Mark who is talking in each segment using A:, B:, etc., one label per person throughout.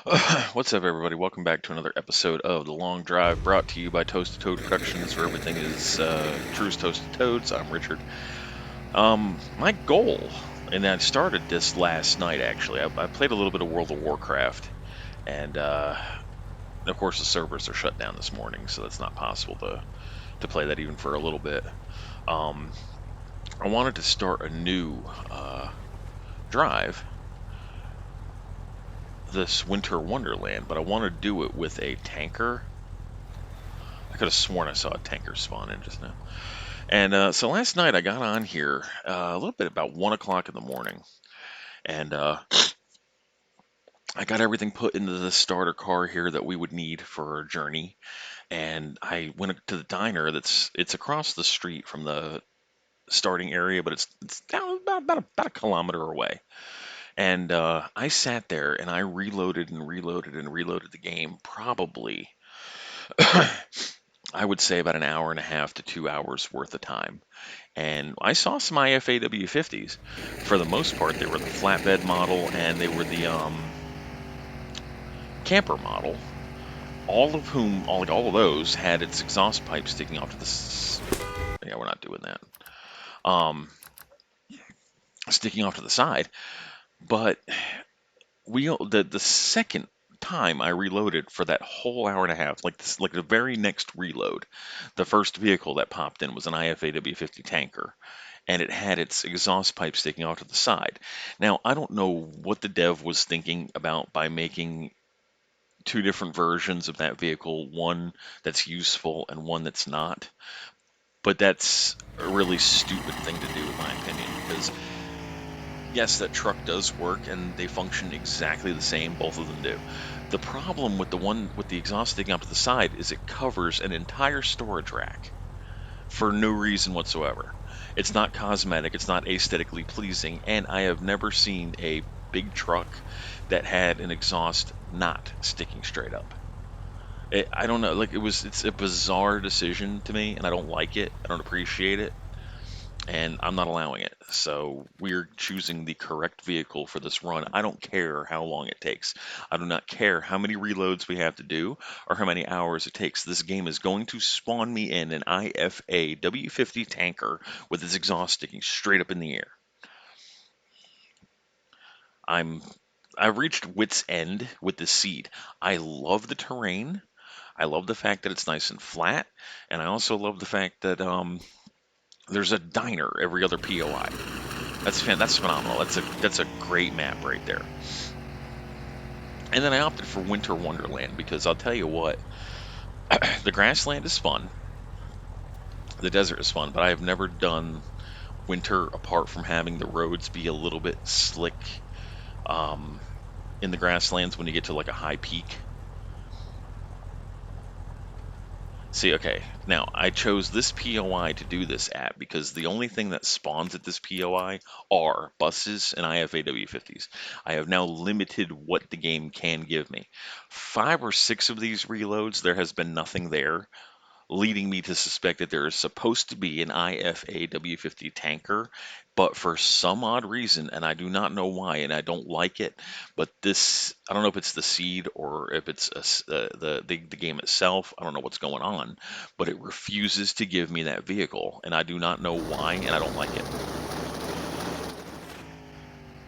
A: What's up, everybody? Welcome back to another episode of The Long Drive, brought to you by Toasted Toad Productions, where everything is true as toasted toads. I'm Richard. My goal, and I started this last night actually. I played a little bit of World of Warcraft, and of course the servers are shut down this morning, so it's not possible to play that even for a little bit. Um, I wanted to start a new drive, this Winter Wonderland, but I want to do it with a tanker. I could have sworn I saw a tanker spawn in just now. And so last night I got on here a little bit about 1 o'clock in the morning, and I got everything put into the starter car here that we would need for our journey. And I went to the diner it's across the street from the starting area, but it's down about a kilometer away. And I sat there and I reloaded and reloaded and reloaded the game probably I would say about an hour and a half to 2 hours worth of time. And I saw some IFAW 50s. For the most part, they were the flatbed model and they were the camper model. All of whom, all of those had its exhaust pipe sticking off to yeah, we're not doing that. Um, Sticking off to the side. But the second time I reloaded for that whole hour and a half, like the very next reload, the first vehicle that popped in was an IFAW 50 tanker, and it had its exhaust pipe sticking off to the side. Now, I don't know what the dev was thinking about by making two different versions of that vehicle, one that's useful and one that's not, but that's a really stupid thing to do, in my opinion, because yes, that truck does work and they function exactly the same, both of them do. The problem with the one with the exhaust sticking up to the side is it covers an entire storage rack for no reason whatsoever. It's not cosmetic, it's not aesthetically pleasing, and I have never seen a big truck that had an exhaust not sticking straight up. I don't know, it's a bizarre decision to me, and I don't like it. I don't appreciate it, and I'm not allowing it. So we're choosing the correct vehicle for this run. I don't care how long it takes. I do not care how many reloads we have to do or how many hours it takes. This game is going to spawn me in an IFA W50 tanker with its exhaust sticking straight up in the air. I'm I've reached wit's end with the seed. I love the terrain. I love the fact that it's nice and flat, and I also love the fact that there's a diner every other POI. That's phenomenal. That's a great map right there. And then I opted for Winter Wonderland because I'll tell you what, the grassland is fun, the desert is fun, but I have never done winter apart from having the roads be a little bit slick um, in the grasslands when you get to like a high peak. See, okay, now I chose this POI to do this at because the only thing that spawns at this POI are buses and IFAW 50s. I have now limited what the game can give me. 5 or 6 of these reloads, there has been nothing there, leading me to suspect that there is supposed to be an IFAW 50 tanker, but for some odd reason, and I do not know why, and I don't like it, but this, I don't know if it's the seed or if it's the game itself. I don't know what's going on, but it refuses to give me that vehicle, and I do not know why, and I don't like it.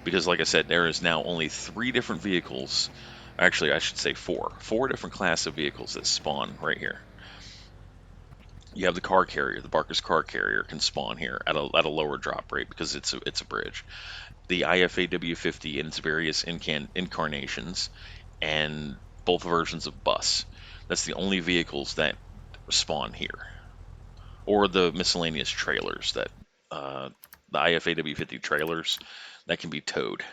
A: Because, like I said, there is now only 3 different vehicles. Actually, I should say four different class of vehicles that spawn right here. You have the car carrier, the Barker's car carrier can spawn here at a lower drop rate because it's a bridge. The IFAW 50 in its various incarnations, and both versions of bus. That's the only vehicles that spawn here, or the miscellaneous trailers that the IFAW 50 trailers that can be towed.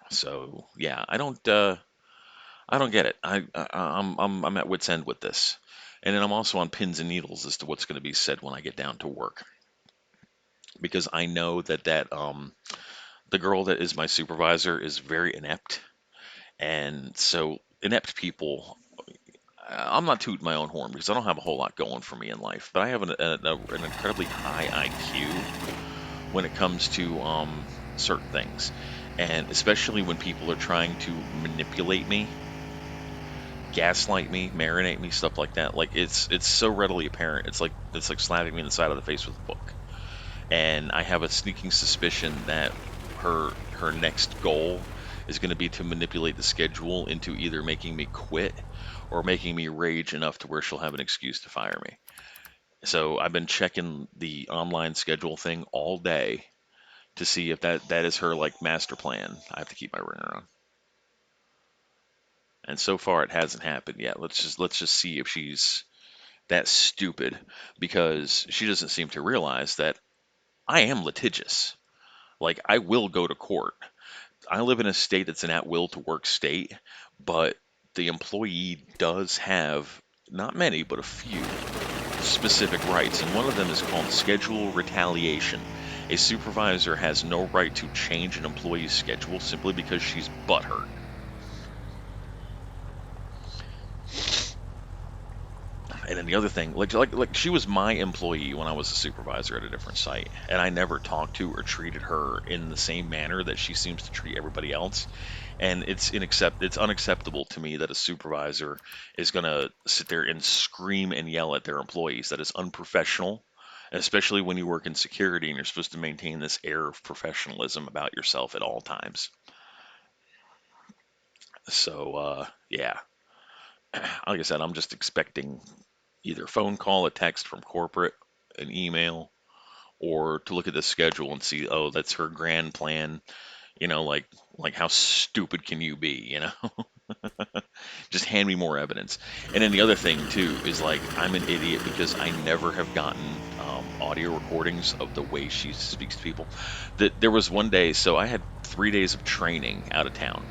A: So yeah, I don't get it. I'm at wit's end with this, and then I'm also on pins and needles as to what's going to be said when I get down to work, because I know that the girl that is my supervisor is very inept, and so inept people. I'm not tooting my own horn because I don't have a whole lot going for me in life, but I have an incredibly high IQ when it comes to certain things. And especially when people are trying to manipulate me, gaslight me, marinate me, stuff like that. Like it's so readily apparent. It's like slapping me in the side of the face with a book. And I have a sneaking suspicion that her next goal is going to be to manipulate the schedule into either making me quit or making me rage enough to where she'll have an excuse to fire me. So I've been checking the online schedule thing all day to see if that is her like master plan. I have to keep my ringer on. And so far it hasn't happened yet. Let's just see if she's that stupid, because she doesn't seem to realize that I am litigious. Like, I will go to court. I live in a state that's an at will to work state, but the employee does have not many, but a few specific rights, and one of them is called schedule retaliation. A supervisor has no right to change an employee's schedule simply because she's butthurt. And then the other thing, like she was my employee when I was a supervisor at a different site, and I never talked to or treated her in the same manner that she seems to treat everybody else. And it's unacceptable to me that a supervisor is going to sit there and scream and yell at their employees. That is unprofessional, especially when you work in security and you're supposed to maintain this air of professionalism about yourself at all times. So yeah, like I said, I'm just expecting either a phone call, a text from corporate, an email, or to look at the schedule and see, oh, that's her grand plan. Like how stupid can you be? Just hand me more evidence. And then the other thing too is, like, I'm an idiot because I never have gotten audio recordings of the way she speaks to people. That there was one day, so I had 3 days of training out of town,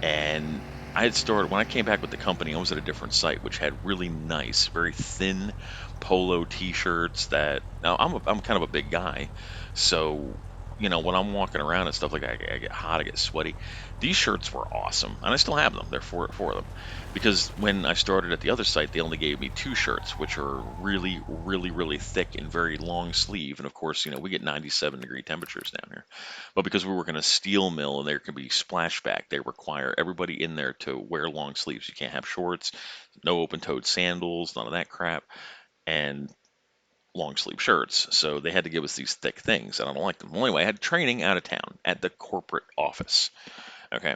A: and I had started when I came back with the company. I was at a different site which had really nice, very thin polo T-shirts. That now I'm kind of a big guy, so when I'm walking around and stuff like that, I get hot, I get sweaty. These shirts were awesome, and I still have them. There are four of them, because when I started at the other site, they only gave me two shirts, which are really, really, really thick and very long sleeve. And of course, we get 97-degree temperatures down here. But because we work in a steel mill and there can be splashback, they require everybody in there to wear long sleeves. You can't have shorts, no open-toed sandals, none of that crap, and long sleeve shirts. So they had to give us these thick things, and I don't like them. Well, anyway, I had training out of town at the corporate office. Okay,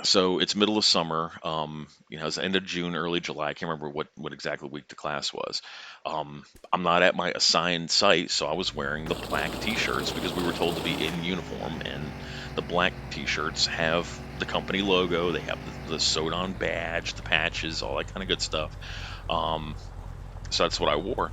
A: so it's middle of summer. It's the end of June, early July. I can't remember what exactly week the class was. I'm not at my assigned site, so I was wearing the black T-shirts because we were told to be in uniform, and the black T-shirts have the company logo. They have the sewed on badge, the patches, all that kind of good stuff. Um, so that's what I wore.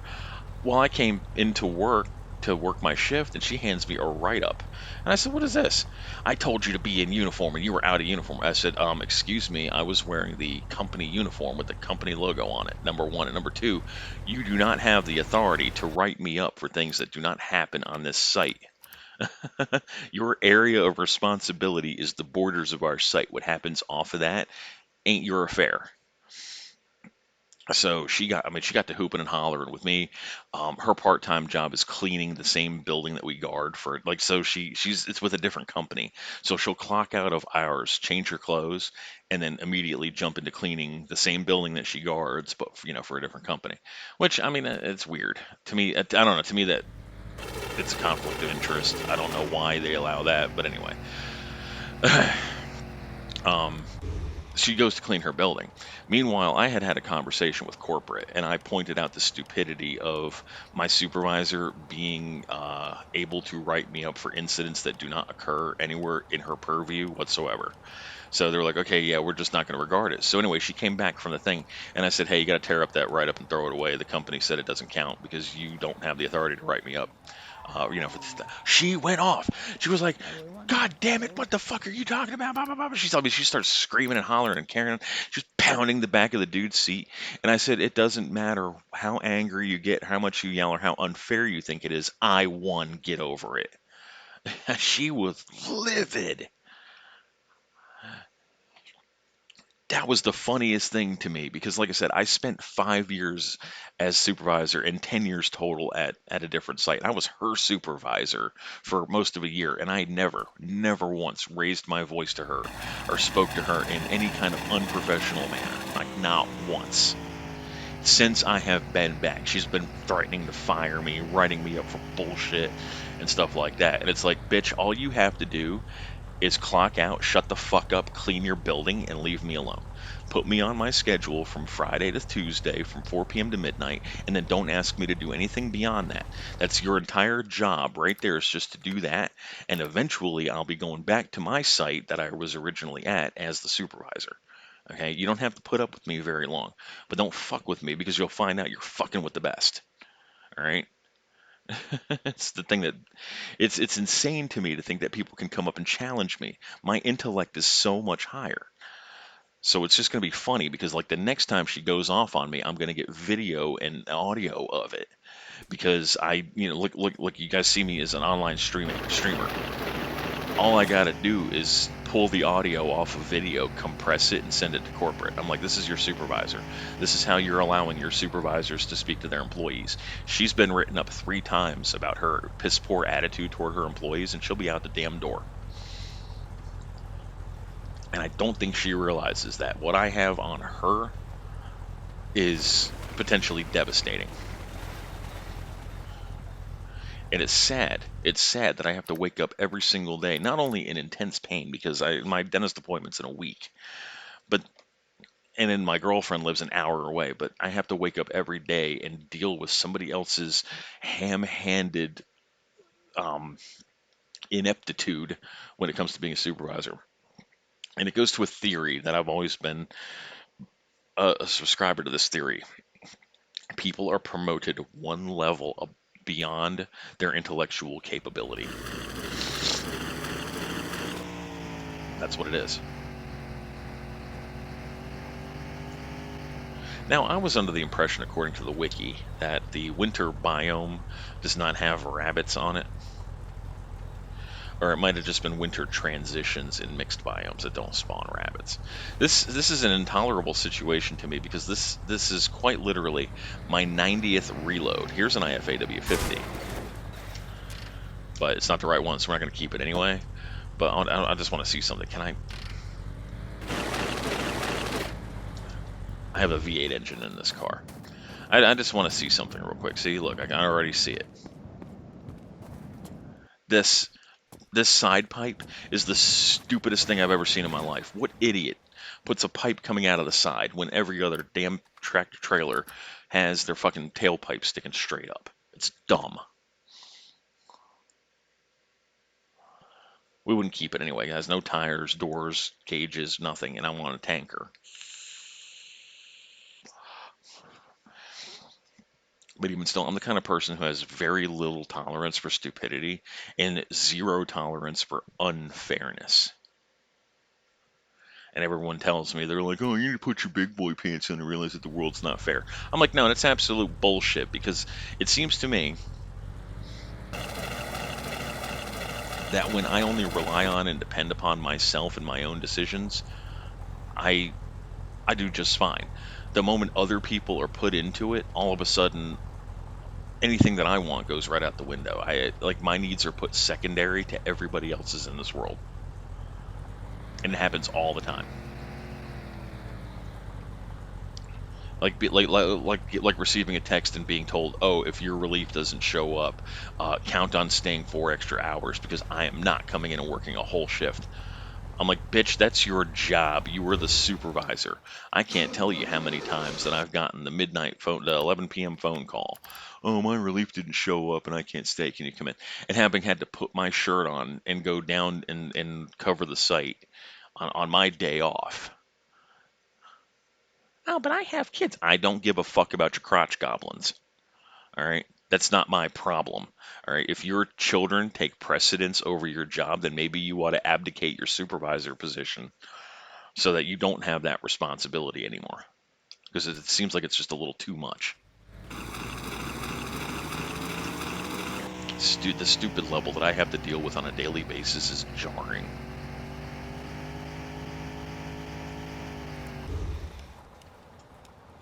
A: Well, I came into work to work my shift, and she hands me a write-up. And I said, "What is this?" "I told you to be in uniform, and you were out of uniform." I said, "Excuse me, I was wearing the company uniform with the company logo on it, number one. And number two, you do not have the authority to write me up for things that do not happen on this site. Your area of responsibility is the borders of our site. What happens off of that ain't your affair." So she got to hooping and hollering with me. Her part-time job is cleaning the same building that we guard for. Like, so she's it's with a different company. So she'll clock out of hours, change her clothes, and then immediately jump into cleaning the same building that she guards, but for a different company. Which, I mean, it's weird to me. I don't know. To me, that it's a conflict of interest. I don't know why they allow that, but anyway. um, she goes to clean her building. Meanwhile, I had had a conversation with corporate, and I pointed out the stupidity of my supervisor being able to write me up for incidents that do not occur anywhere in her purview whatsoever. So they were like, "Okay, yeah, we're just not going to regard it." So anyway, she came back from the thing, and I said, "Hey, you got to tear up that write up and throw it away. The company said it doesn't count because you don't have the authority to write me up." For this stuff. She went off. She was like, "God damn it, what the fuck are you talking about?" Blah, blah, blah. She starts screaming and hollering and carrying on. She's pounding the back of the dude's seat. And I said, "It doesn't matter how angry you get, how much you yell, or how unfair you think it is. I won. Get over it." She was livid. That was the funniest thing to me because, like I said, I spent 5 years as supervisor and 10 years total at a different site. I was her supervisor for most of a year, and I never once raised my voice to her or spoke to her in any kind of unprofessional manner. Like, not once. Since I have been back, she's been threatening to fire me, writing me up for bullshit and stuff like that. And it's like, bitch, all you have to do is clock out, shut the fuck up, clean your building, and leave me alone. Put me on my schedule from Friday to Tuesday from 4 p.m. to midnight, and then don't ask me to do anything beyond that. That's your entire job right there, is just to do that. And eventually, I'll be going back to my site that I was originally at as the supervisor. Okay, you don't have to put up with me very long, but don't fuck with me because you'll find out you're fucking with the best. All right, it's the thing that it's insane to me to think that people can come up and challenge me. My intellect is so much higher. So it's just going to be funny because like the next time she goes off on me, I'm going to get video and audio of it because look, you guys see me as an online streamer. All I got to do is pull the audio off of video, compress it, and send it to corporate. I'm like, this is your supervisor. This is how you're allowing your supervisors to speak to their employees. She's been written up 3 times about her piss poor attitude toward her employees, and she'll be out the damn door. And I don't think she realizes that what I have on her is potentially devastating. And it's sad. It's sad that I have to wake up every single day, not only in intense pain because my dentist appointment's in a week, but and then my girlfriend lives an hour away, but I have to wake up every day and deal with somebody else's ham-handed um, ineptitude when it comes to being a supervisor. And it goes to a theory that I've always been a subscriber to this theory. People are promoted one level beyond their intellectual capability. That's what it is. Now, I was under the impression, according to the wiki, that the winter biome does not have rabbits on it. Or it might have just been winter transitions in mixed biomes that don't spawn rabbits. This is an intolerable situation to me because this is quite literally my 90th reload. Here's an IFAW50, but it's not the right one, so we're not going to keep it anyway. But I just want to see something. Can I have a V8 engine in this car. I just want to see something real quick. See, look, I can already see it. This side pipe is the stupidest thing I've ever seen in my life. What idiot puts a pipe coming out of the side when every other damn tractor trailer has their fucking tailpipe sticking straight up? It's dumb. We wouldn't keep it anyway. It has no tires, doors, cages, nothing, and I want a tanker. But even still, I'm the kind of person who has very little tolerance for stupidity and zero tolerance for unfairness. And everyone tells me, they're like, oh, you need to put your big boy pants on and realize that the world's not fair. I'm like, no, that's absolute bullshit because it seems to me that when I only rely on and depend upon myself and my own decisions, I do just fine. The moment other people are put into it, all of a sudden anything that I want goes right out the window. Like my needs are put secondary to everybody else's in this world. And it happens all the time. Like receiving a text and being told, "Oh, if your relief doesn't show up, count on staying 4 extra hours because I am not coming in and working a whole shift." I'm like, "Bitch, that's your job. You were the supervisor. I can't tell you how many times that I've gotten the midnight phone, the 11 p.m. phone call. Oh, my relief didn't show up and I can't stay. Can you come in?" And having had to put my shirt on and go down and cover the site on my day off. Oh, but I have kids. I don't give a fuck about your crotch goblins. All right. That's not my problem. All right. If your children take precedence over your job, then maybe you ought to abdicate your supervisor position so that you don't have that responsibility anymore. Because it seems like it's just a little too much. The stupid level that I have to deal with on a daily basis is jarring.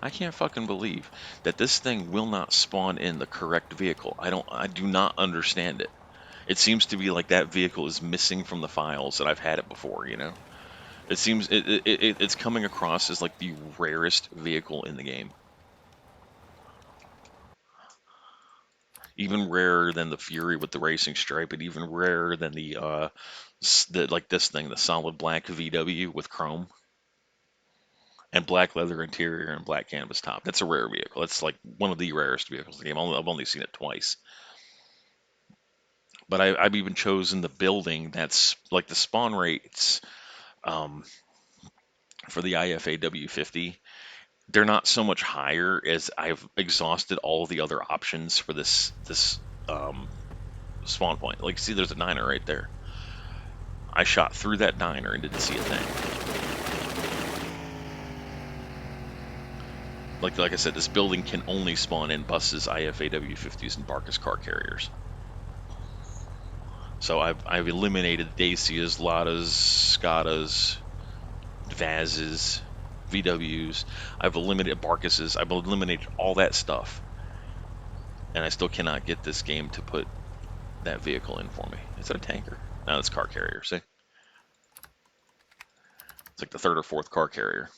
A: I can't fucking believe that this thing will not spawn in the correct vehicle. I do not understand it. It seems to be like that vehicle is missing from the files that I've had it before, you know? It seems it's coming across as like the rarest vehicle in the game. Even rarer than the Fury with the racing stripe, and even rarer than the like this thing, the solid black VW with chrome and black leather interior and black canvas top. That's a rare vehicle. It's like one of the rarest vehicles in the game. I've only seen it twice. But I've even chosen the building that's like the spawn rates um, for the IFAW 50. They're not so much higher as I've exhausted all of the other options for this um, spawn point. Like, see, there's a diner right there. I shot through that diner and didn't see a thing. Like I said, this building can only spawn in buses, IFAW 50s, and Barcus car carriers. So I've eliminated Dacias, Ladas, Scotas, Vazes, VWs. I've eliminated Barcuses. I've eliminated all that stuff, and I still cannot get this game to put that vehicle in for me. Is that a tanker? No, it's car carrier. See, it's like the third or fourth car carrier.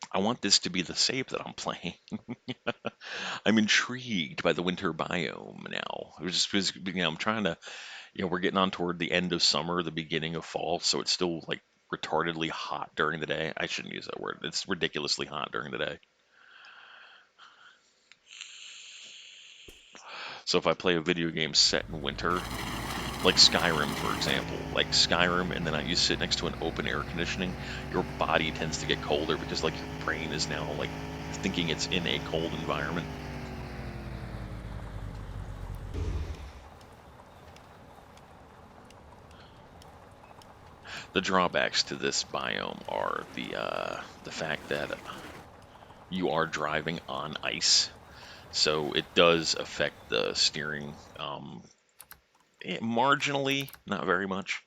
A: I want this to be the save that I'm playing. I'm intrigued by the winter biome now. It was just, I'm trying to, we're getting on toward the end of summer, the beginning of fall, so it's still like retardedly hot during the day. I shouldn't use that word. It's ridiculously hot during the day. So if I play a video game set in winter, like Skyrim, for example, like Skyrim, and then you sit next to an open air conditioning, your body tends to get colder because like your brain is now like thinking it's in a cold environment. The drawbacks to this biome are the fact that you are driving on ice, so it does affect the steering marginally, not very much.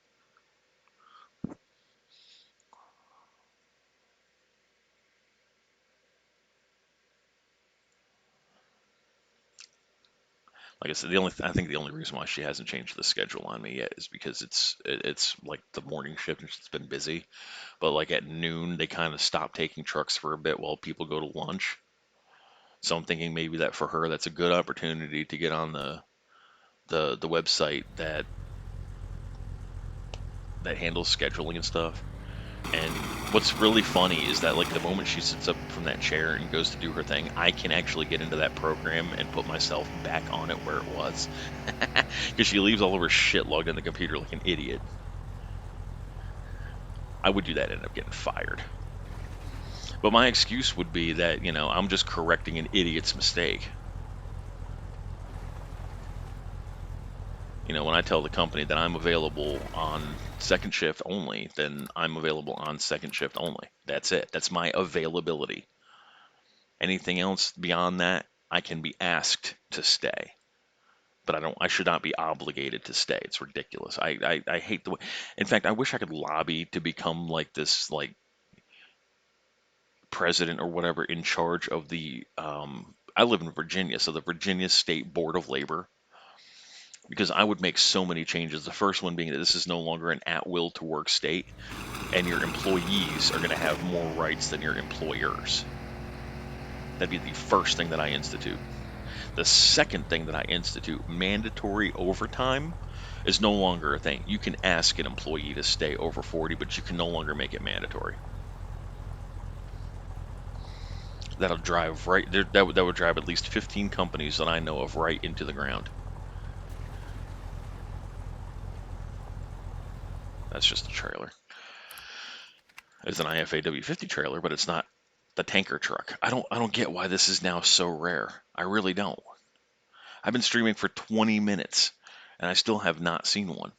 A: Like I said, I think the only reason why she hasn't changed the schedule on me yet is because it's like the morning shift and it's been busy. But like at noon, they kind of stop taking trucks for a bit while people go to lunch. So I'm thinking maybe that for her, that's a good opportunity to get on the website that handles scheduling and stuff. And what's really funny is that like the moment she sits up from that chair and goes to do her thing, I can actually get into that program and put myself back on it where it was. Because she leaves all of her shit logged in the computer like an idiot. I would do that and end up getting fired. But my excuse would be that, I'm just correcting an idiot's mistake. When I tell the company that I'm available on second shift only, then I'm available on second shift only. That's it. That's my availability. Anything else beyond that, I can be asked to stay. But I should not be obligated to stay. It's ridiculous. I hate the way. In fact, I wish I could lobby to become like this, like president or whatever in charge of I live in Virginia, so the Virginia State Board of Labor, because I would make so many changes. The first one being that this is no longer an at-will to work state, and your employees are going to have more rights than your employers. That'd be the first thing that I institute. The second thing that I institute, mandatory overtime, is no longer a thing. You can ask an employee to stay over 40, but you can no longer make it mandatory. That'll drive that would drive at least 15 companies that I know of right into the ground. That's just a trailer. It's an IFAW 50 trailer, but it's not the tanker truck. I don't get why this is now so rare. I really don't. I've been streaming for 20 minutes and I still have not seen one.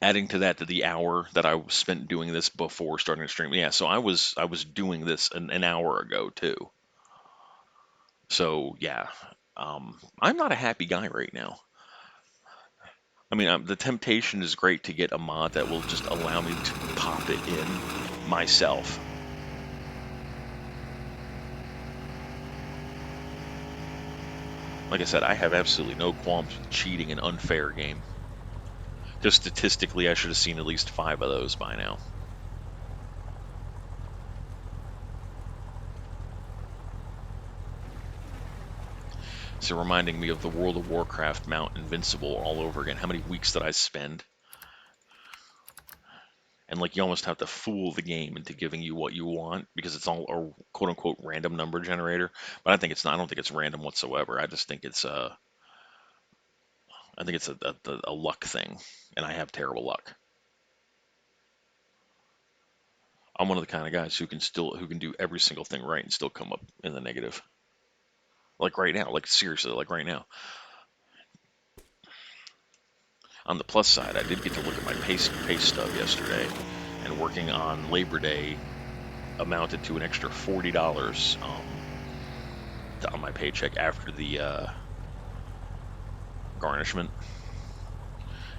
A: Adding to that, to the hour that I spent doing this before starting to stream. Yeah, so I was doing this an hour ago too. So yeah, I'm not a happy guy right now. I mean, the temptation is great to get a mod that will just allow me to pop it in myself. Like I said, I have absolutely no qualms with cheating an unfair game. Just statistically, I should have seen at least 5 of those by now. So reminding me of the World of Warcraft Mount Invincible all over again. How many weeks did I spend? And like you almost have to fool the game into giving you what you want because it's all a quote unquote random number generator. But I think it's not. I don't think it's random whatsoever. I just think it's I think it's a luck thing, and I have terrible luck. I'm one of the kind of guys who can do every single thing right and still come up in the negative. Like right now, like seriously, like right now. On the plus side, I did get to look at my pay stub yesterday, and working on Labor Day amounted to an extra $40 on my paycheck after the garnishment.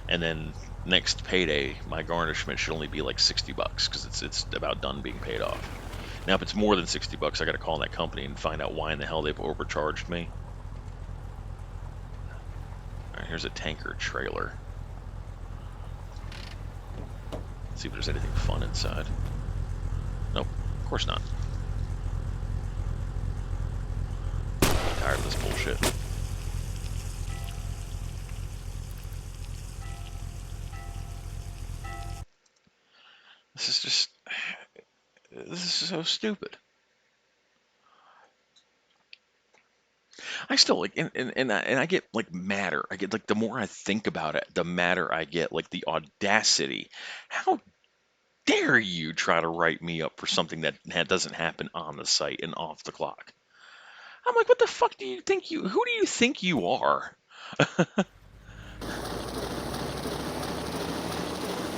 A: And then next payday, my garnishment should only be like $60 because it's about done being paid off. Now, if it's more than $60, I got to call that company and find out why in the hell they've overcharged me. All right, here's a tanker trailer. Let's see if there's anything fun inside. Nope, of course not. I'm tired of this bullshit. This is so stupid. I still like, and I get like madder. I get like the more I think about it, the madder I get. Like the audacity. How dare you try to write me up for something that doesn't happen on the site and off the clock? I'm like, what the fuck do you think you? Who do you think you are?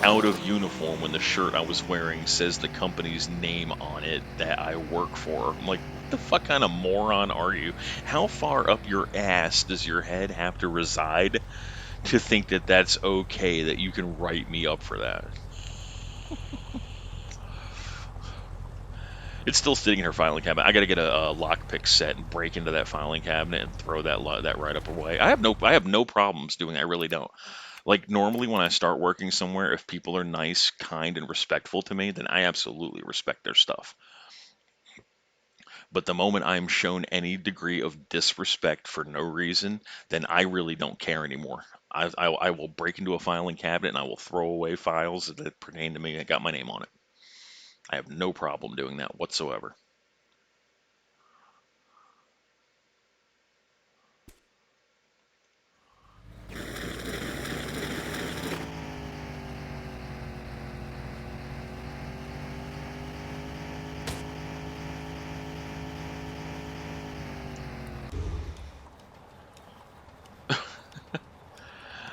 A: Out of uniform when the shirt I was wearing says the company's name on it that I work for. I'm like, what the fuck kind of moron are you? How far up your ass does your head have to reside to think that that's okay, that you can write me up for that? It's still sitting in her filing cabinet. I got to get a lockpick set and break into that filing cabinet and throw that write up away. I have no problems doing that. I really don't. Like normally when I start working somewhere, if people are nice, kind, and respectful to me, then I absolutely respect their stuff. But the moment I'm shown any degree of disrespect for no reason, then I really don't care anymore. I will break into a filing cabinet and I will throw away files that pertain to me that got my name on it. I have no problem doing that whatsoever.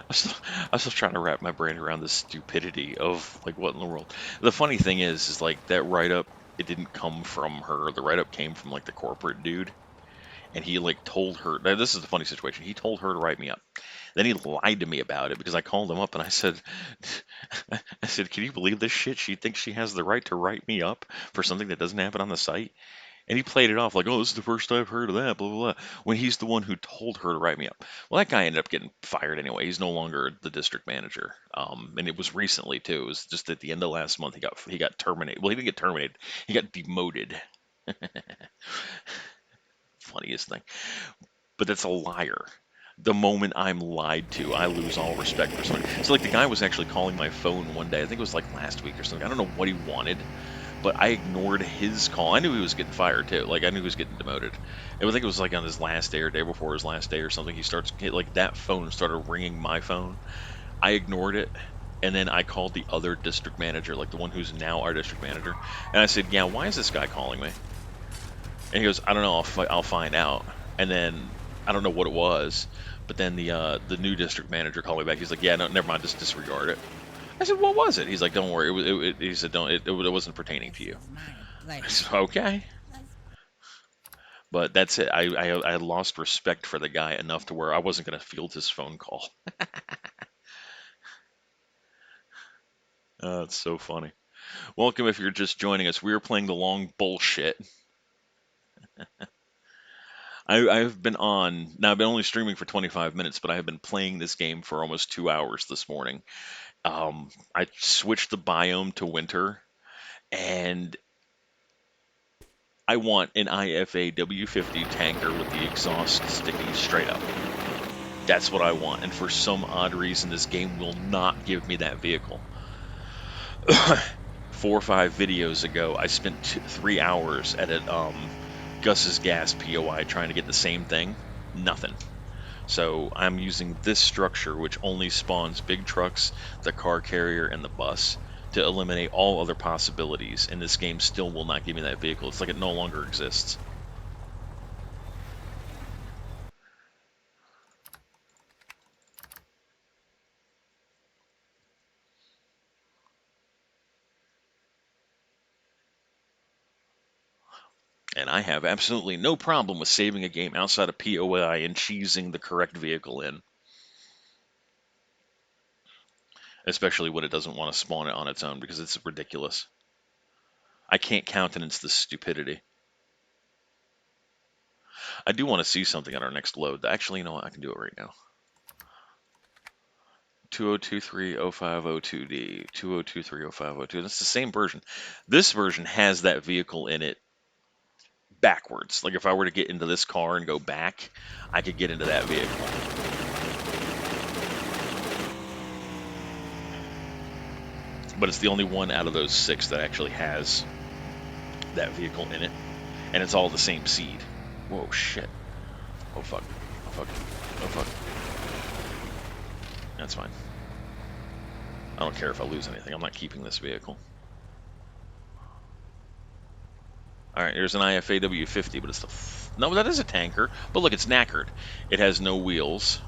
A: I'm still, I'm still trying to wrap my brain around the stupidity of like what in the world. The funny thing is like that write up. It didn't come from her. The write up came from like the corporate dude, and he like told her. Now, this is the funny situation. He told her to write me up. Then he lied to me about it because I called him up and I said, can you believe this shit? She thinks she has the right to write me up for something that doesn't happen on the site. And he played it off like, oh, this is the first I've heard of that, blah, blah, blah, when he's the one who told her to write me up. Well, that guy ended up getting fired anyway. He's no longer the district manager. And it was recently, too. It was just at the end of last month he got terminated. Well, he didn't get terminated. He got demoted. Funniest thing. But that's a liar. The moment I'm lied to, I lose all respect for somebody. So, like, the guy was actually calling my phone one day. I think it was like last week or something. I don't know what he wanted, but I ignored his call. I knew he was getting fired too. Like I knew he was getting demoted. I think it was like on his last day or day before his last day or something. He starts like that phone started ringing my phone. I ignored it, and then I called the other district manager, like the one who's now our district manager, and I said, "Yeah, why is this guy calling me?" And he goes, "I don't know. I'll find out." And then I don't know what it was, but then the new district manager called me back. He's like, "Yeah, no, never mind. Just disregard it." I said, "What was it?" He's like, "Don't worry. He said, "Don't. It wasn't pertaining to you." I said, "Okay." But that's it. I lost respect for the guy enough to where I wasn't going to field his phone call. It's so funny. Welcome if you're just joining us. We are playing the long bullshit. I've been on, now I've been only streaming for 25 minutes, but I have been playing this game for almost 2 hours this morning. I switched the biome to winter, and I want an IFA W50 tanker with the exhaust sticking straight up. That's what I want, and for some odd reason, this game will not give me that vehicle. 4 or 5 videos ago, I spent 3 hours at Gus's Gas POI trying to get the same thing. Nothing. So I'm using this structure, which only spawns big trucks, the car carrier, and the bus, to eliminate all other possibilities. And this game still will not give me that vehicle. It's like it no longer exists. And I have absolutely no problem with saving a game outside of POI and cheesing the correct vehicle in. Especially when it doesn't want to spawn it on its own, because it's ridiculous. I can't countenance this stupidity. I do want to see something on our next load. Actually, you know what? I can do it right now. 2023-0502D, 2023-0502. That's the same version. This version has that vehicle in it backwards. Like if I were to get into this car and go back, I could get into that vehicle. But it's the only one out of those 6 that actually has that vehicle in it. And it's all the same seed. Whoa, shit. Oh, fuck. Oh, fuck. Oh, fuck. That's fine. I don't care if I lose anything. I'm not keeping this vehicle. All right, here's an IFA W50, but it's the... No, that is a tanker. But look, it's knackered. It has no wheels.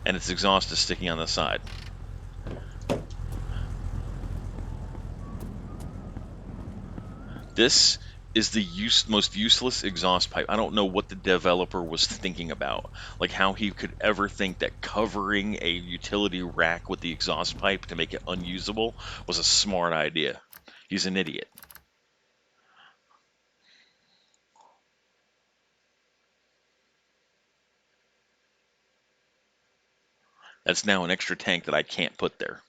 A: And its exhaust is sticking on the side. This is the most useless exhaust pipe. I don't know what the developer was thinking about. Like how he could ever think that covering a utility rack with the exhaust pipe to make it unusable was a smart idea. He's an idiot. That's now an extra tank that I can't put there.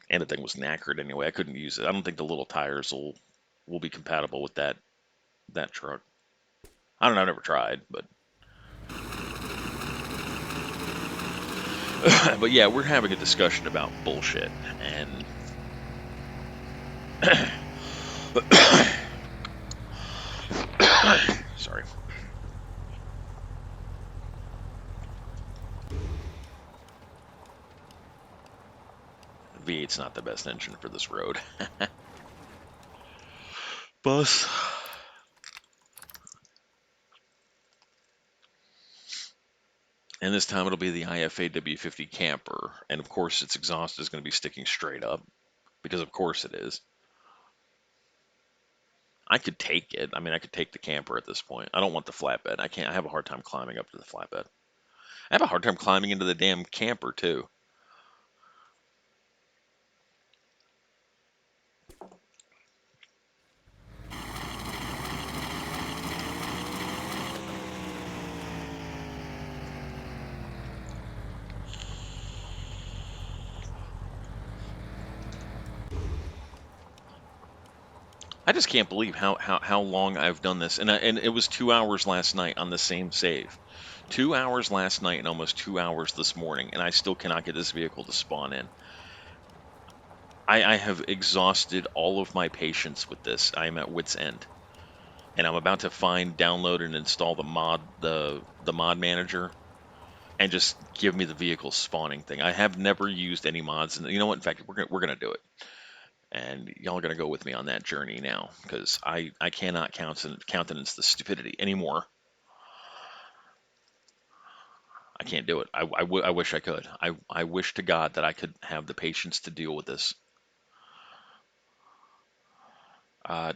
A: And the thing was knackered anyway. I couldn't use it. I don't think the little tires will be compatible with that truck. I don't know. I've never tried, but but yeah, we're having a discussion about bullshit and sorry. V8's not the best engine for this road. Bus. And this time it'll be the IFA W50 camper. And of course its exhaust is going to be sticking straight up. Because of course it is. I could take it. I mean, I could take the camper at this point. I don't want the flatbed. I can't. I have a hard time climbing up to the flatbed. I have a hard time climbing into the damn camper, too. I just can't believe how long I've done this. And it was 2 hours last night on the same save. 2 hours last night and almost 2 hours this morning. And I still cannot get this vehicle to spawn in. I have exhausted all of my patience with this. I am at wit's end. And I'm about to find, download, and install the mod manager and just give me the vehicle spawning thing. I have never used any mods. And you know what? In fact, we're gonna do it. And y'all are going to go with me on that journey now, because I cannot countenance the stupidity anymore. I can't do it. I wish I could. I wish to God that I could have the patience to deal with this.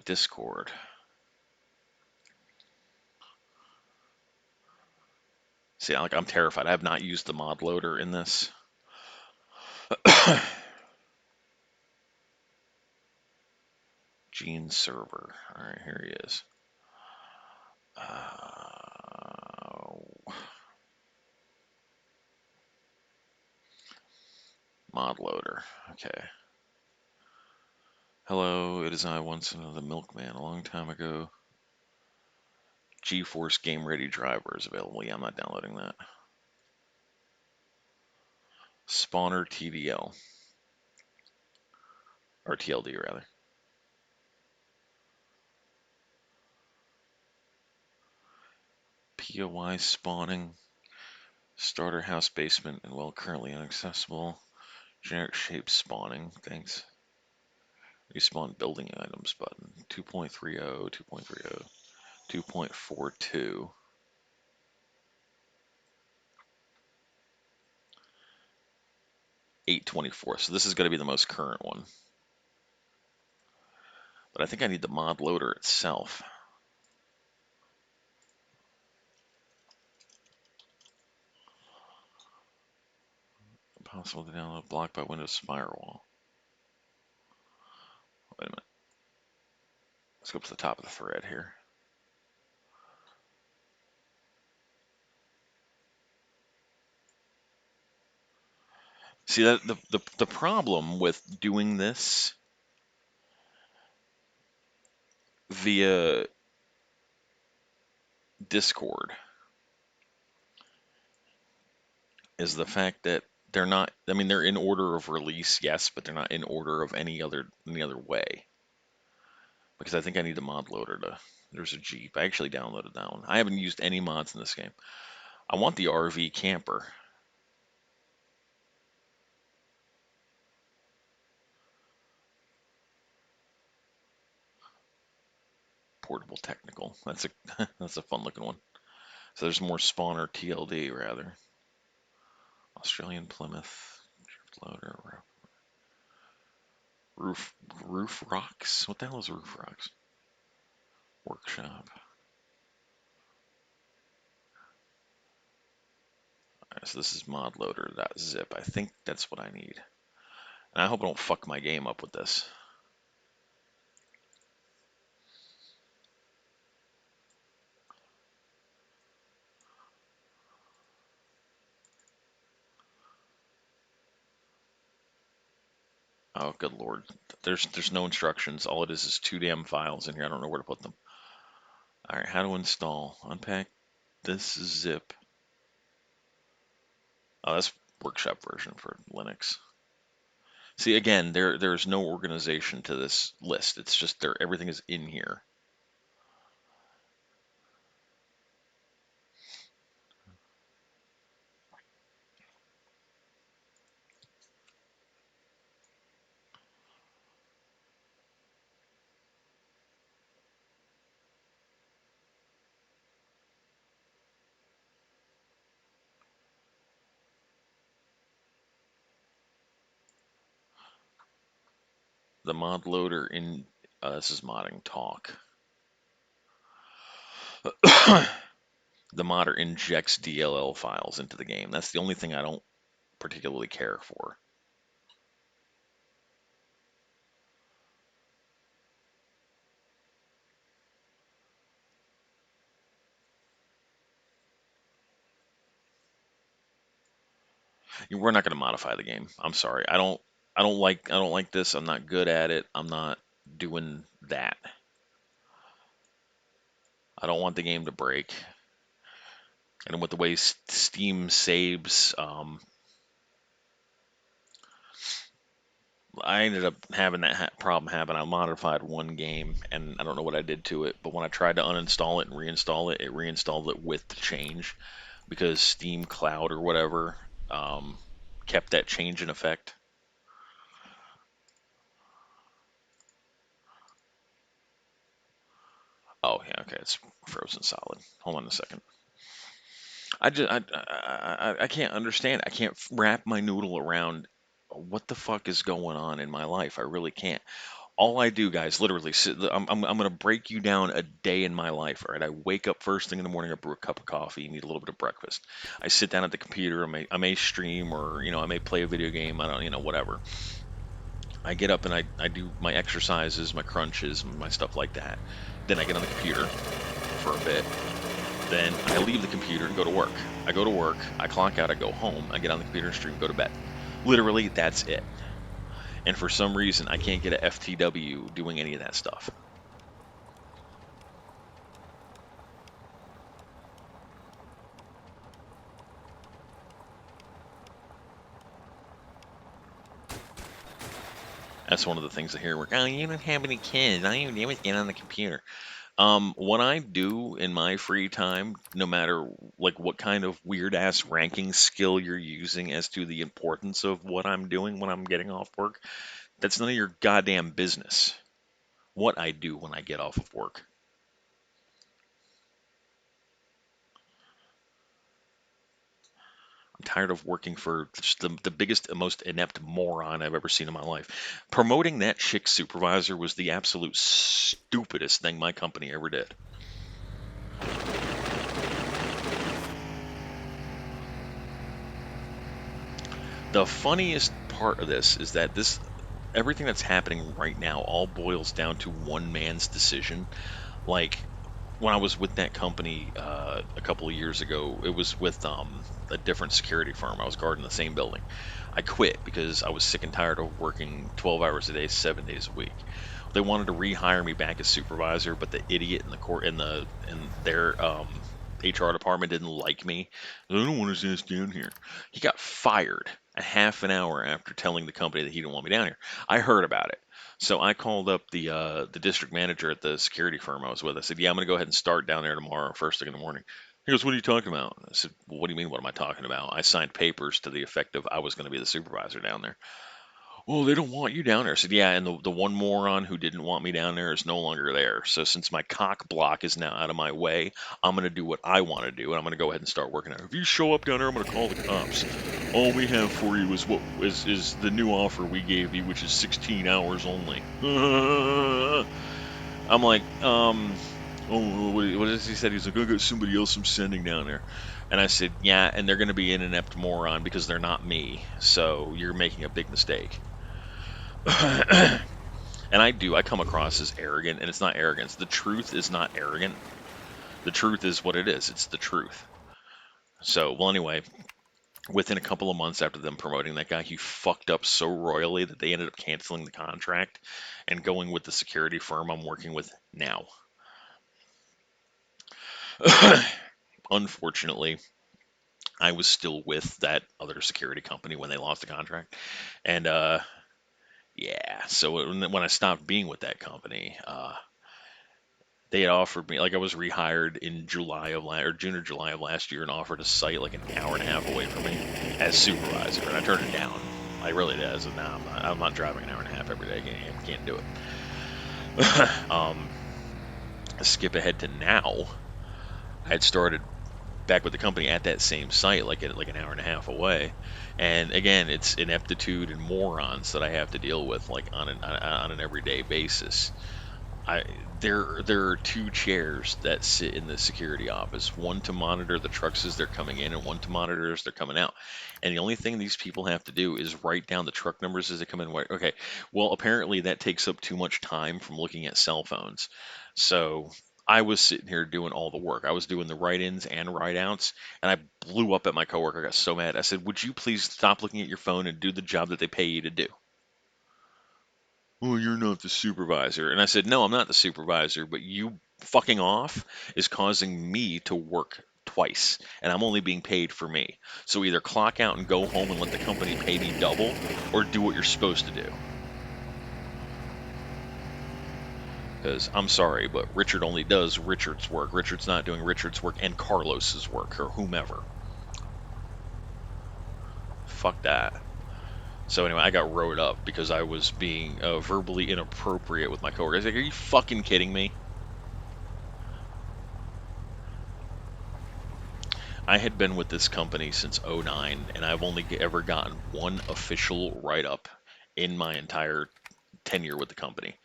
A: Discord. See, like I'm terrified. I have not used the mod loader in this. Gene server. All right, here he is. Mod loader. Okay. Hello, it is I once the milkman. A long time ago. GeForce Game Ready driver is available. Yeah, I'm not downloading that. Spawner TDL. Or TLD, rather. POI spawning. Starter house basement and well currently inaccessible. Generic shape spawning. Thanks. Respawn building items button. 2.30, 2.30, 2.42. 824. So this is going to be the most current one. But I think I need the mod loader itself. Impossible to download. Blocked by Windows firewall. Wait a minute. Let's go up to the top of the thread here. See that the problem with doing this via Discord is the fact that they're not. I mean, they're in order of release, yes, but they're not in order of any other way. Because I think I need the mod loader to. There's a Jeep. I actually downloaded that one. I haven't used any mods in this game. I want the RV camper. Portable technical. That's a that's a fun looking one. So there's more spawner TLD rather. Australian Plymouth loader. Roof rocks. What the hell is roof rocks? Workshop. Alright, so this is modloader.zip. I think that's what I need. And I hope I don't fuck my game up with this. Oh, good lord. There's no instructions. All it is two damn files in here. I don't know where to put them. Alright, how to install. Unpack this zip. Oh, that's workshop version for Linux. See, again, there's no organization to this list. It's just everything is in here. The mod loader in this is modding talk. The modder injects DLL files into the game. That's the only thing I don't particularly care for. We're not going to modify the game. I'm sorry. I don't like this. I'm not good at it. I'm not doing that. I don't want the game to break. And with the way Steam saves, I ended up having that problem happen. I modified one game, and I don't know what I did to it. But when I tried to uninstall it and reinstall it, it reinstalled it with the change because Steam Cloud or whatever kept that change in effect. Oh yeah, okay, it's frozen solid. Hold on a second. I can't understand. I can't wrap my noodle around what the fuck is going on in my life. I really can't. All I do, guys, literally, I'm going to break you down a day in my life. All right, I wake up first thing in the morning, I brew a cup of coffee, and eat a little bit of breakfast. I sit down at the computer, I may stream, or I may play a video game. I don't, whatever. I get up and I do my exercises, my crunches, my stuff like that. Then I get on the computer for a bit. Then I leave the computer and go to work. I go to work, I clock out, I go home, I get on the computer and stream, go to bed. Literally, that's it. And for some reason, I can't get a FTW doing any of that stuff. That's one of the things I hear. Where, oh, you don't have any kids. I don't even get on the computer. What I do in my free time, no matter like what kind of weird ass ranking skill you're using as to the importance of what I'm doing when I'm getting off work, that's none of your goddamn business. What I do when I get off of work. I'm tired of working for just the biggest and most inept moron I've ever seen in my life. Promoting that chick supervisor was the absolute stupidest thing my company ever did. The funniest part of this is that this everything that's happening right now all boils down to one man's decision. Like when I was with that company a couple of years ago, it was with a different security firm. I was guarding the same building. I quit because I was sick and tired of working 12 hours a day, 7 days a week. They wanted to rehire me back as supervisor, but the idiot in the court in their HR department didn't like me. I don't want to see down here. He got fired a half an hour after telling the company that he didn't want me down here. I heard about it. So I called up the district manager at the security firm I was with. I said, "Yeah, I'm going to go ahead and start down there tomorrow, first thing in the morning." He goes, "What are you talking about?" I said, "Well, what do you mean? What am I talking about?" I signed papers to the effect of I was going to be the supervisor down there. "Well, they don't want you down there." I said, "Yeah, and the one moron who didn't want me down there is no longer there. So since my cock block is now out of my way, I'm going to do what I want to do, and I'm going to go ahead and start working out. If you show up down there, I'm going to call the cops. All we have for you is what is the new offer we gave you, which is 16 hours only." I'm like, oh, what is he said? He's like, "I got somebody else I'm sending down there." And I said, "Yeah, and they're going to be an inept moron because they're not me. So you're making a big mistake." And I come across as arrogant, and it's not arrogance. The truth is not arrogant. The truth is what it is. It's the truth. So, well, anyway, within a couple of months after them promoting that guy, he fucked up so royally that they ended up canceling the contract and going with the security firm I'm working with now. Unfortunately, I was still with that other security company when they lost the contract. And yeah, so when I stopped being with that company, they had offered me, like, I was rehired in June or July of last year, and offered a site like an hour and a half away from me as supervisor, and I turned it down. I really did. I said, "No, I'm not driving an hour and a half every day. Can't do it." Skip ahead to now. I had started back with the company at that same site, like an hour and a half away, and again, it's ineptitude and morons that I have to deal with, like on an everyday basis. I there are two chairs that sit in the security office, one to monitor the trucks as they're coming in and one to monitor as they're coming out. And the only thing these people have to do is write down the truck numbers as they come in. Okay, well, apparently that takes up too much time from looking at cell phones. So I was sitting here doing all the work. I was doing the write-ins and write-outs, and I blew up at my coworker. I got so mad. I said, "Would you please stop looking at your phone and do the job that they pay you to do?" "Well, you're not the supervisor." And I said, "No, I'm not the supervisor, but you fucking off is causing me to work twice, and I'm only being paid for me. So either clock out and go home and let the company pay me double, or do what you're supposed to do." Because I'm sorry, but Richard only does Richard's work. Richard's not doing Richard's work and Carlos's work, or whomever. Fuck that. So anyway, I got wrote up because I was being verbally inappropriate with my coworker. I was like, "Are you fucking kidding me?" I had been with this company since '09, and I've only ever gotten one official write-up in my entire tenure with the company.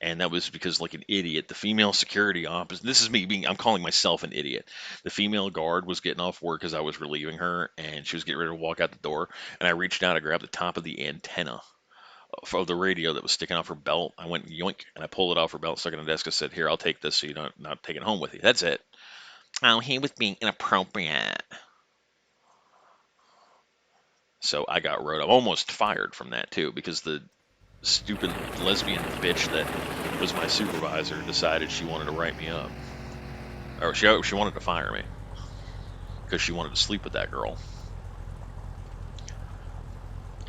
A: And that was because, like an idiot, the female security officer, this is me being, I'm calling myself an idiot. The female guard was getting off work as I was relieving her, and she was getting ready to walk out the door. And I reached out to grab the top of the antenna of the radio that was sticking off her belt. I went yoink, and I pulled it off her belt, stuck it on the desk. I said, "Here, I'll take this so you don't not take it home with you." That's it. Oh, he was being inappropriate. So I got wrote up, almost fired from that too, because the stupid lesbian bitch that was my supervisor decided she wanted to write me up, or she wanted to fire me because she wanted to sleep with that girl.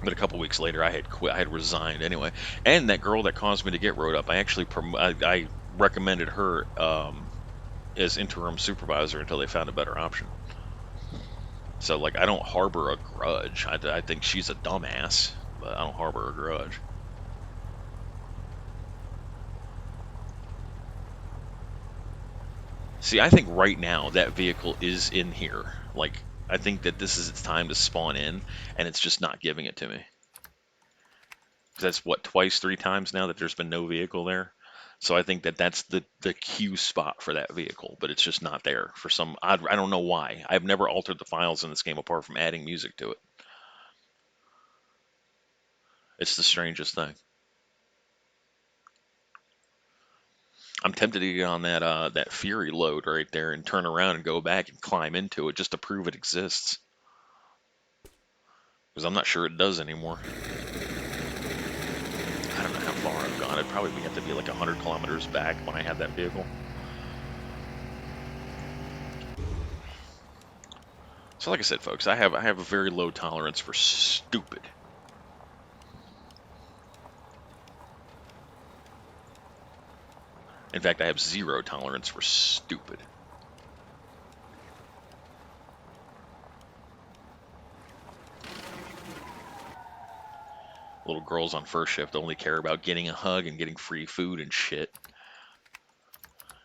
A: But a couple weeks later, I had quit. I had resigned anyway. And that girl that caused me to get wrote up, I actually I recommended her as interim supervisor until they found a better option. So like, I don't harbor a grudge. I think she's a dumbass, but I don't harbor a grudge. See, I think right now that vehicle is in here. Like, I think that this is its time to spawn in, and it's just not giving it to me. 'Cause that's what, twice, three times now that there's been no vehicle there. So I think that that's the queue spot for that vehicle, but it's just not there for some odd. I don't know why. I've never altered the files in this game apart from adding music to it. It's the strangest thing. I'm tempted to get on that Fury load right there and turn around and go back and climb into it just to prove it exists. Because I'm not sure it does anymore. I don't know how far I've gone. It'd probably have to be like 100 kilometers back when I had that vehicle. So like I said, folks, I have a very low tolerance for stupid. In fact, I have zero tolerance for stupid. Little girls on first shift only care about getting a hug and getting free food and shit,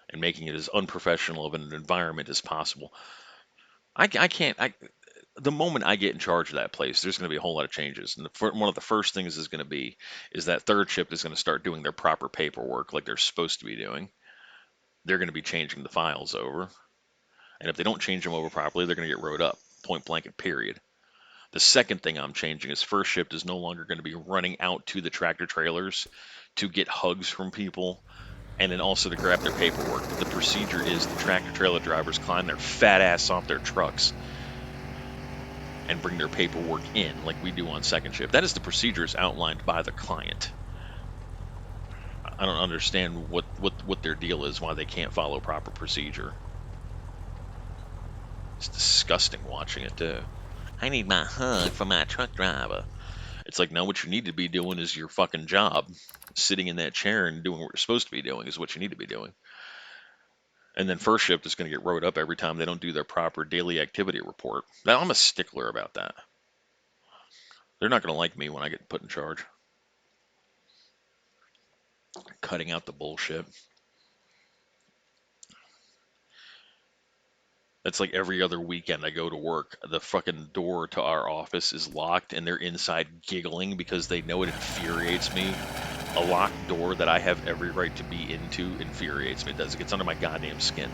A: and making it as unprofessional of an environment as possible. I can't. The moment I get in charge of that place, there's going to be a whole lot of changes. And one of the first things is going to be is that third shift is going to start doing their proper paperwork like they're supposed to be doing. They're going to be changing the files over, and if they don't change them over properly, they're going to get wrote up, point blank and period. The second thing I'm changing is first shift is no longer going to be running out to the tractor trailers to get hugs from people and then also to grab their paperwork. The procedure is the tractor trailer drivers climb their fat ass off their trucks and bring their paperwork in like we do on second shift. That is the procedures outlined by the client. I don't understand what their deal is, why they can't follow proper procedure. It's disgusting watching it too. I need my hug from my truck driver. It's like, no, what you need to be doing is your fucking job. Sitting in that chair and doing what you're supposed to be doing is what you need to be doing. And then first shift is going to get wrote up every time they don't do their proper daily activity report. Now, I'm a stickler about that. They're not going to like me when I get put in charge. Cutting out the bullshit. It's like every other weekend I go to work, the fucking door to our office is locked and they're inside giggling because they know it infuriates me. A locked door that I have every right to be into infuriates me. It does. It gets under my goddamn skin.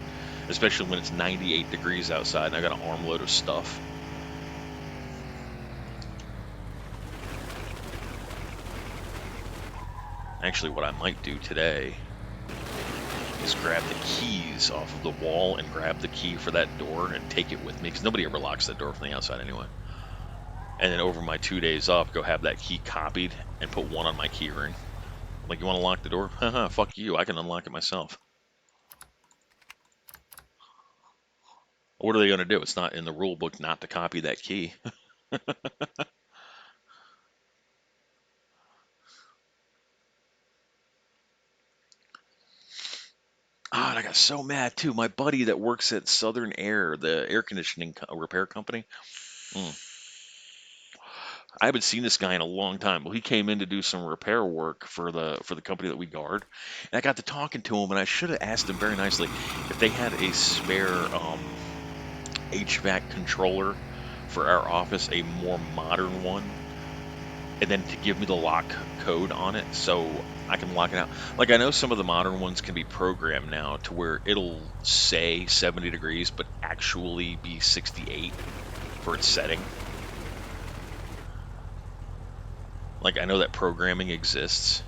A: Especially when it's 98 degrees outside and I got an armload of stuff. Actually, what I might do today is grab the keys off of the wall and grab the key for that door and take it with me, because nobody ever locks that door from the outside anyway. And then over my 2 days off, go have that key copied and put one on my key ring. Like, you want to lock the door? Haha, fuck you, I can unlock it myself. What are they going to do? It's not in the rule book not to copy that key. Ah, and I got so mad too. My buddy that works at Southern Air, the air conditioning repair company. I haven't seen this guy in a long time. Well, he came in to do some repair work for the company that we guard, and I got to talking to him, and I should have asked him very nicely if they had a spare HVAC controller for our office, a more modern one. and then to give me the lock code on it so I can lock it out. Like I know some of the modern ones can be programmed now to where it'll say 70 degrees but actually be 68 for its setting. Like I know that programming exists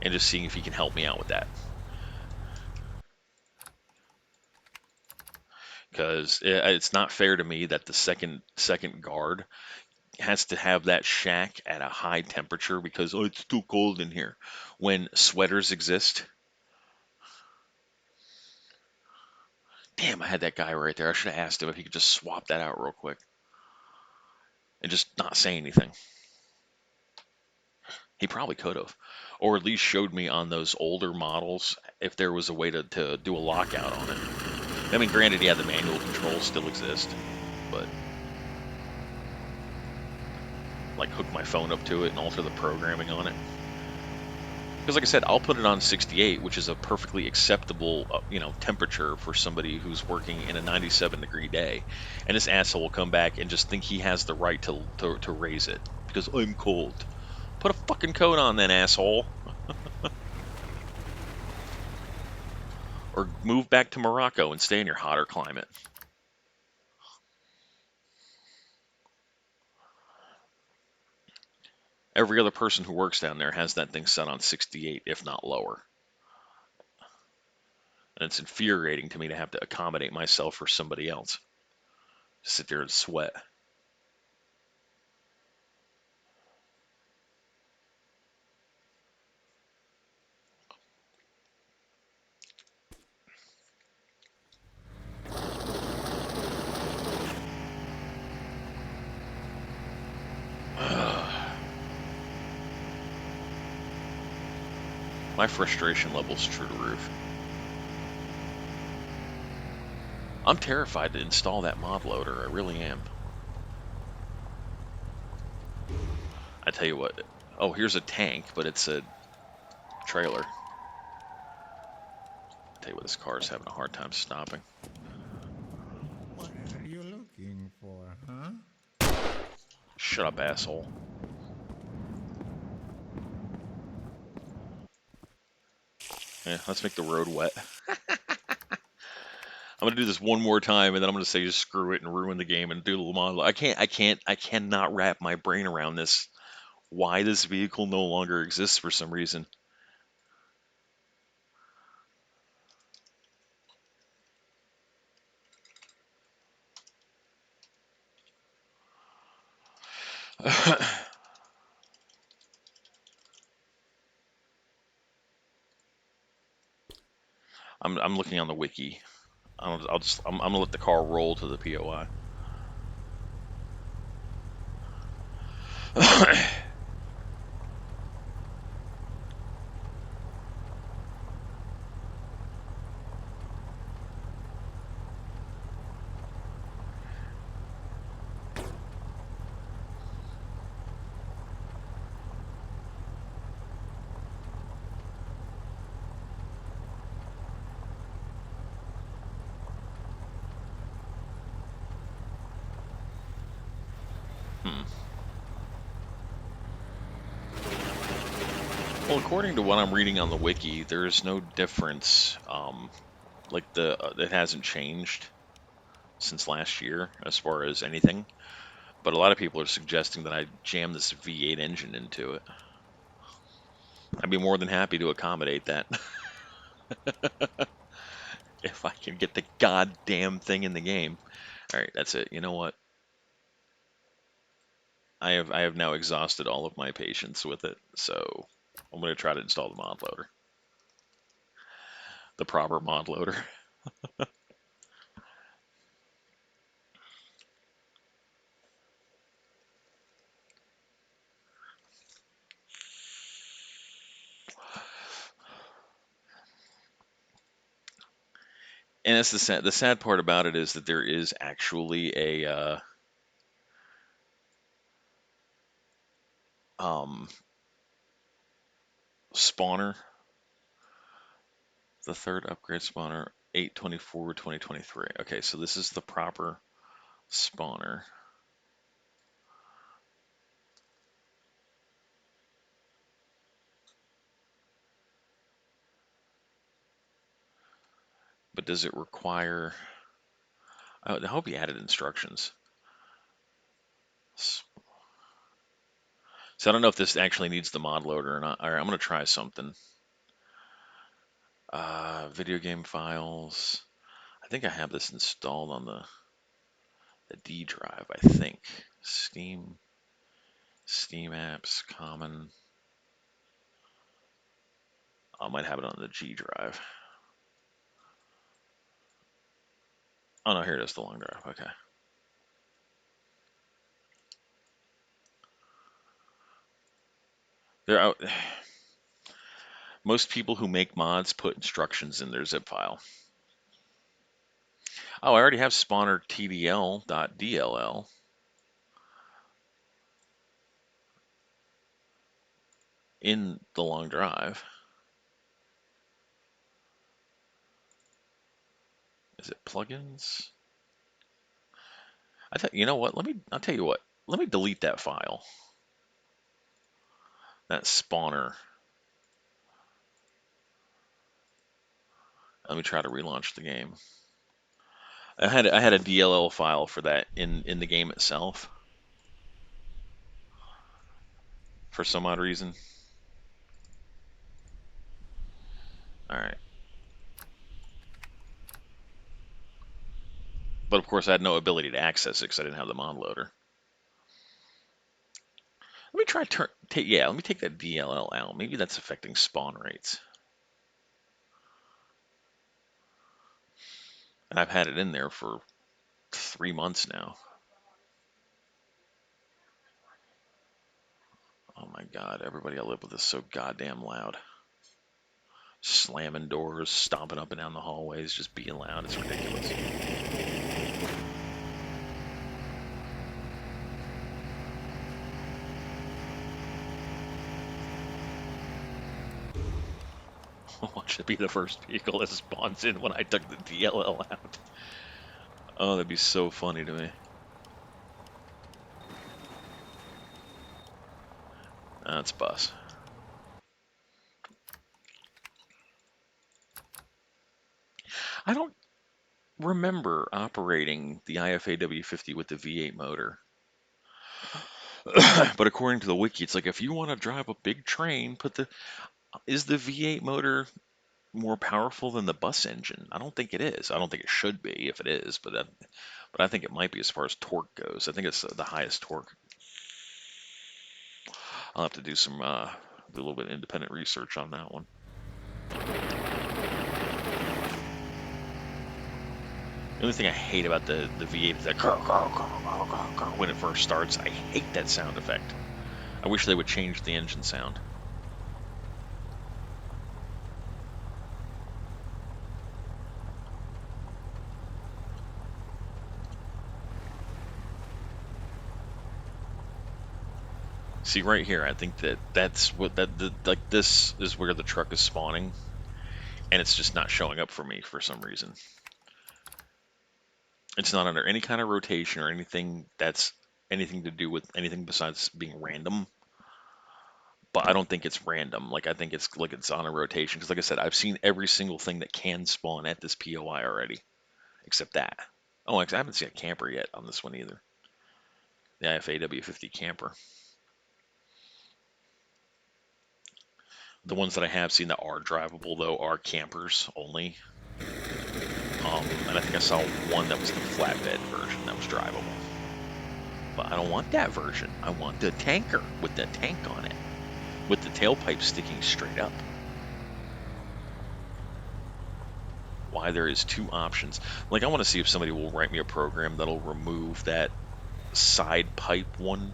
A: and just seeing if he can help me out with that. Because it's not fair to me that the second guard has to have that shack at a high temperature because oh it's too cold in here when sweaters exist. Damn, I had that guy right there. I should have asked him if he could just swap that out real quick and just not say anything. He probably could have, or at least showed me on those older models if there was a way to do a lockout on it. I mean, granted, yeah, the manual controls still exist, but like hook my phone up to it and alter the programming on it. Because like I said, I'll put it on 68, which is a perfectly acceptable, temperature for somebody who's working in a 97-degree day, and this asshole will come back and just think he has the right to raise it because I'm cold. Put a fucking coat on then, asshole, or move back to Morocco and stay in your hotter climate. Every other person who works down there has that thing set on 68, if not lower. And it's infuriating to me to have to accommodate myself for somebody else. Sit there and sweat. My frustration level's through the roof. I'm terrified to install that mod loader. I really am. I tell you what. Oh, here's a tank, but it's a trailer. I tell you what, this car is having a hard time stopping.
B: What are you looking for, huh?
A: Shut up, asshole. Yeah, let's make the road wet. I'm gonna do this one more time, and then I'm gonna say just screw it and ruin the game and do a little mod. I cannot wrap my brain around this. Why this vehicle no longer exists for some reason. I'm looking on the wiki. I'm gonna let the car roll to the POI. Hmm. Well, according to what I'm reading on the wiki, there is no difference. Like it hasn't changed since last year as far as anything. But a lot of people are suggesting that I jam this V8 engine into it. I'd be more than happy to accommodate that if I can get the goddamn thing in the game. All right, that's it. You know what? I have now exhausted all of my patience with it, so I'm going to try to install the mod loader, the proper mod loader. And that's the sad part about it is that there is actually a um, spawner, the third upgrade spawner, 8/24/2023. Okay, so this is the proper spawner. But does it require? I hope he added instructions. So I don't know if this actually needs the mod loader or not. All right, I'm gonna try something. Video game files. I think I have this installed on the D drive. I think Steam apps, common. I might have it on the G drive. Oh no, here it is, the long drive. Okay. There, most people who make mods put instructions in their zip file. Oh, I already have spawner tdl.dll in the long drive. Is it plugins? I thought, you know what? I'll tell you what. Let me delete that file. That spawner. Let me try to relaunch the game. I had a DLL file for that in the game itself for some odd reason. All right. But of course, I had no ability to access it because I didn't have the mod loader. Let me try let me take that DLL out. Maybe that's affecting spawn rates. And I've had it in there for 3 months now. Oh my god, everybody I live with is so goddamn loud. Slamming doors, stomping up and down the hallways, just being loud. It's ridiculous. Watch it be the first vehicle that spawns in when I took the DLL out. Oh, that'd be so funny to me. That's bus. I don't remember operating the IFAW50 with the V8 motor. But according to the wiki, it's like if you want to drive a big train, is the V8 motor more powerful than the bus engine? I don't think it is. I don't think it should be if it is, but I think it might be as far as torque goes. I think it's the highest torque. I'll have to do do a little bit of independent research on that one. The only thing I hate about the V8 is that when it first starts. I hate that sound effect. I wish they would change the engine sound. See right here, I think that's what like this is where the truck is spawning, and it's just not showing up for me for some reason. It's not under any kind of rotation or anything that's anything to do with anything besides being random. But I don't think it's random. Like I think it's like it's on a rotation because, like I said, I've seen every single thing that can spawn at this POI already, except that. Oh, I haven't seen a camper yet on this one either. The IFAW50 camper. The ones that I have seen that are drivable though are campers only. And I think I saw one that was the flatbed version that was drivable. But I don't want that version. I want the tanker with the tank on it, with the tailpipe sticking straight up. Why there is two options. Like I want to see if somebody will write me a program that'll remove that side pipe one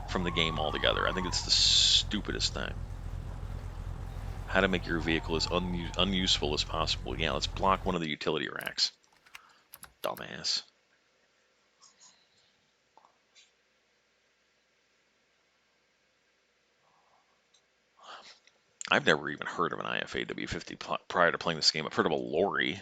A: from the game altogether. I think it's the stupidest thing. How to make your vehicle as unuseful as possible. Yeah, let's block one of the utility racks. Dumbass. I've never even heard of an IFAW50 prior to playing this game. I've heard of a lorry.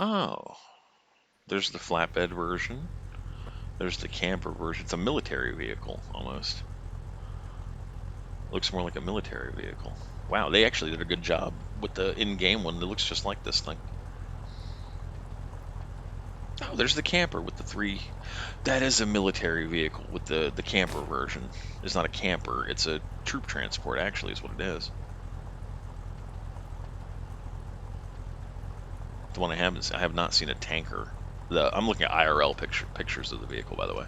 A: Oh. There's the flatbed version. There's the camper version. It's a military vehicle almost. Looks more like a military vehicle. Wow, they actually did a good job with the in-game one. It looks just like this thing. Oh, there's the camper with the three. That is a military vehicle with the camper version. It's not a camper. It's a troop transport. Actually, is what it is. The one I have not seen a tanker. I'm looking at IRL pictures of the vehicle, by the way.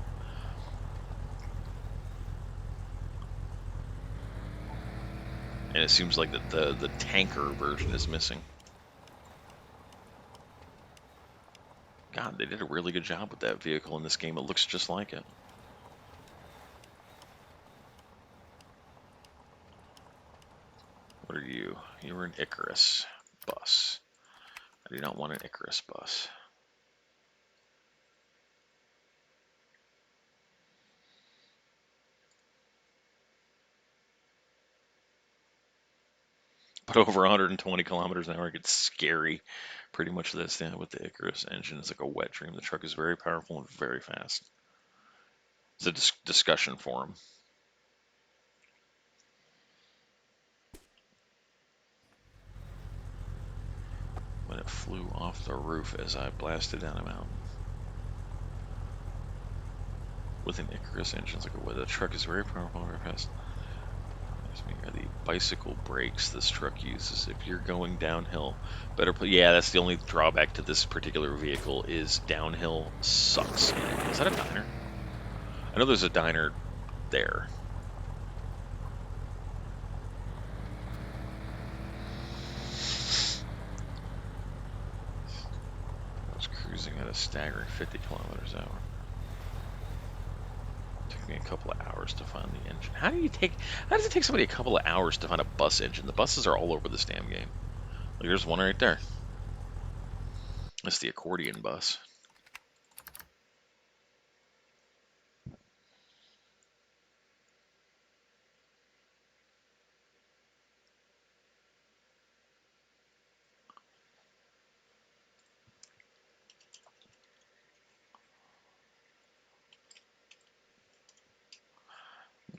A: And it seems like that the tanker version is missing. God, they did a really good job with that vehicle in this game. It looks just like it. What are you? You're an Icarus bus. I do not want an Icarus bus. But over 120 kilometers an hour it gets scary. Pretty much this, yeah, with the Icarus engine. It's like a wet dream. The truck is very powerful and very fast. It's a discussion forum. When it flew off the roof as I blasted down a mountain. With an Icarus engine, it's like the truck is very powerful and very fast. Are the bicycle brakes this truck uses if you're going downhill? Better put. Yeah, that's the only drawback to this particular vehicle is downhill sucks. Is that a diner? I know there's a diner there. I was cruising at a staggering 50 kilometers an hour. Took me a couple of hours to find the engine. How does it take somebody a couple of hours to find a bus engine? The buses are all over this damn game. Like, there's one right there. That's the accordion bus.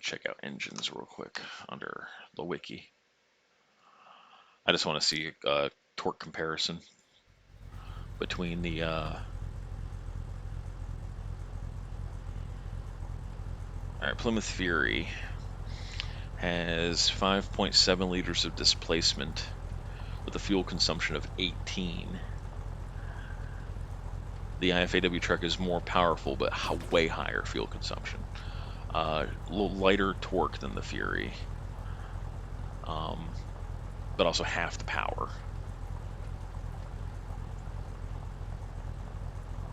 A: Check out engines real quick under the wiki. I just want to see a torque comparison between the all right, Plymouth Fury has 5.7 liters of displacement with a fuel consumption of 18. The IFAW truck is more powerful but way higher fuel consumption. A little lighter torque than the Fury, but also half the power.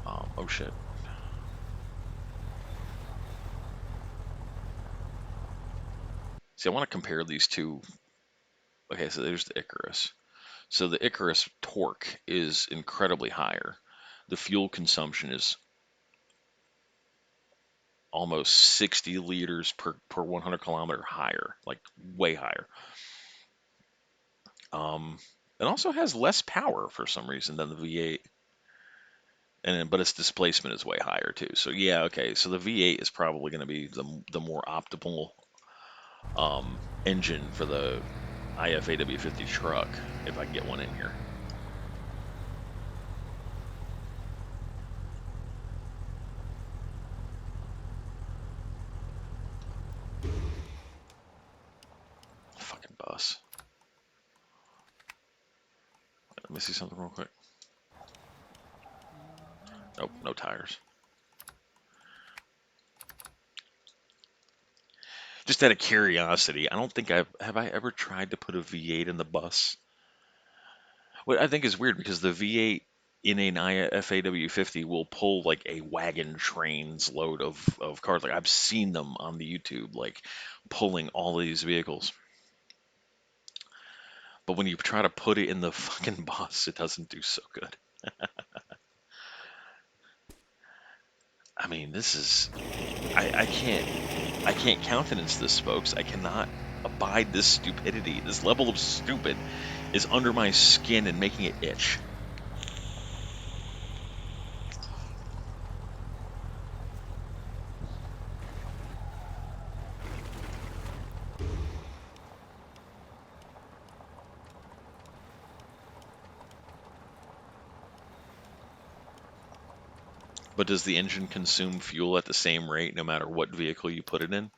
A: Oh shit. See, I want to compare these two. Okay, so there's the Icarus. So the Icarus torque is incredibly higher. The fuel consumption is almost 60 liters per 100 kilometer higher, like way higher. It also has less power for some reason than the V8, but its displacement is way higher too. So yeah, okay. So the V8 is probably going to be the more optimal engine for the IFAW50 truck if I can get one in here. Fucking bus. Let me see something real quick. Nope, no tires. Just out of curiosity, I don't think have I ever tried to put a V8 in the bus. What I think is weird because the V8 in an IFAW50 will pull like a wagon train's load of cars. Like I've seen them on the YouTube, like pulling all of these vehicles. But when you try to put it in the fucking bus, it doesn't do so good. I mean, this is I can't countenance this, folks. I cannot abide this stupidity. This level of stupid is under my skin and making it itch. But does the engine consume fuel at the same rate no matter what vehicle you put it in?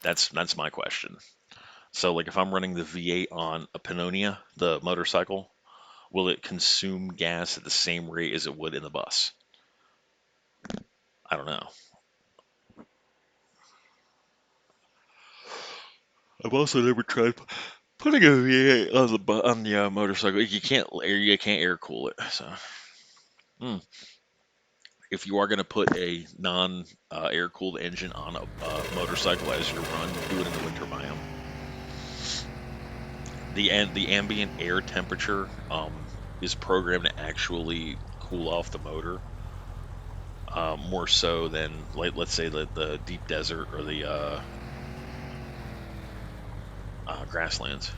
A: That's my question. So like if I'm running the V8 on a Pannonia, the motorcycle, will it consume gas at the same rate as it would in the bus? I don't know. I've also never tried putting a V8 on the motorcycle. You can't air cool it. So hmm. If you are going to put a non air cooled engine on a motorcycle as you run, do it in the winter biome. The ambient air temperature is programmed to actually cool off the motor more so than like let's say the deep desert or the grasslands.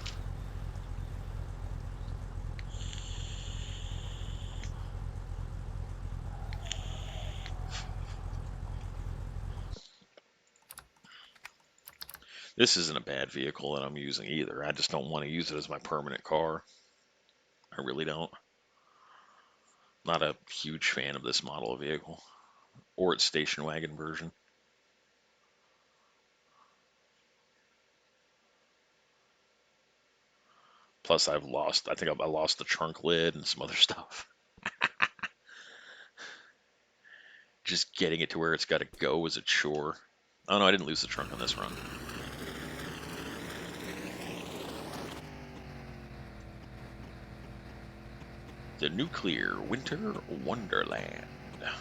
A: This isn't a bad vehicle that I'm using either. I just don't want to use it as my permanent car. I really don't. Not a huge fan of this model of vehicle or its station wagon version. Plus, I think I lost the trunk lid and some other stuff. Just getting it to where it's got to go is a chore. Oh no, I didn't lose the trunk on this run. The Nuclear Winter Wonderland.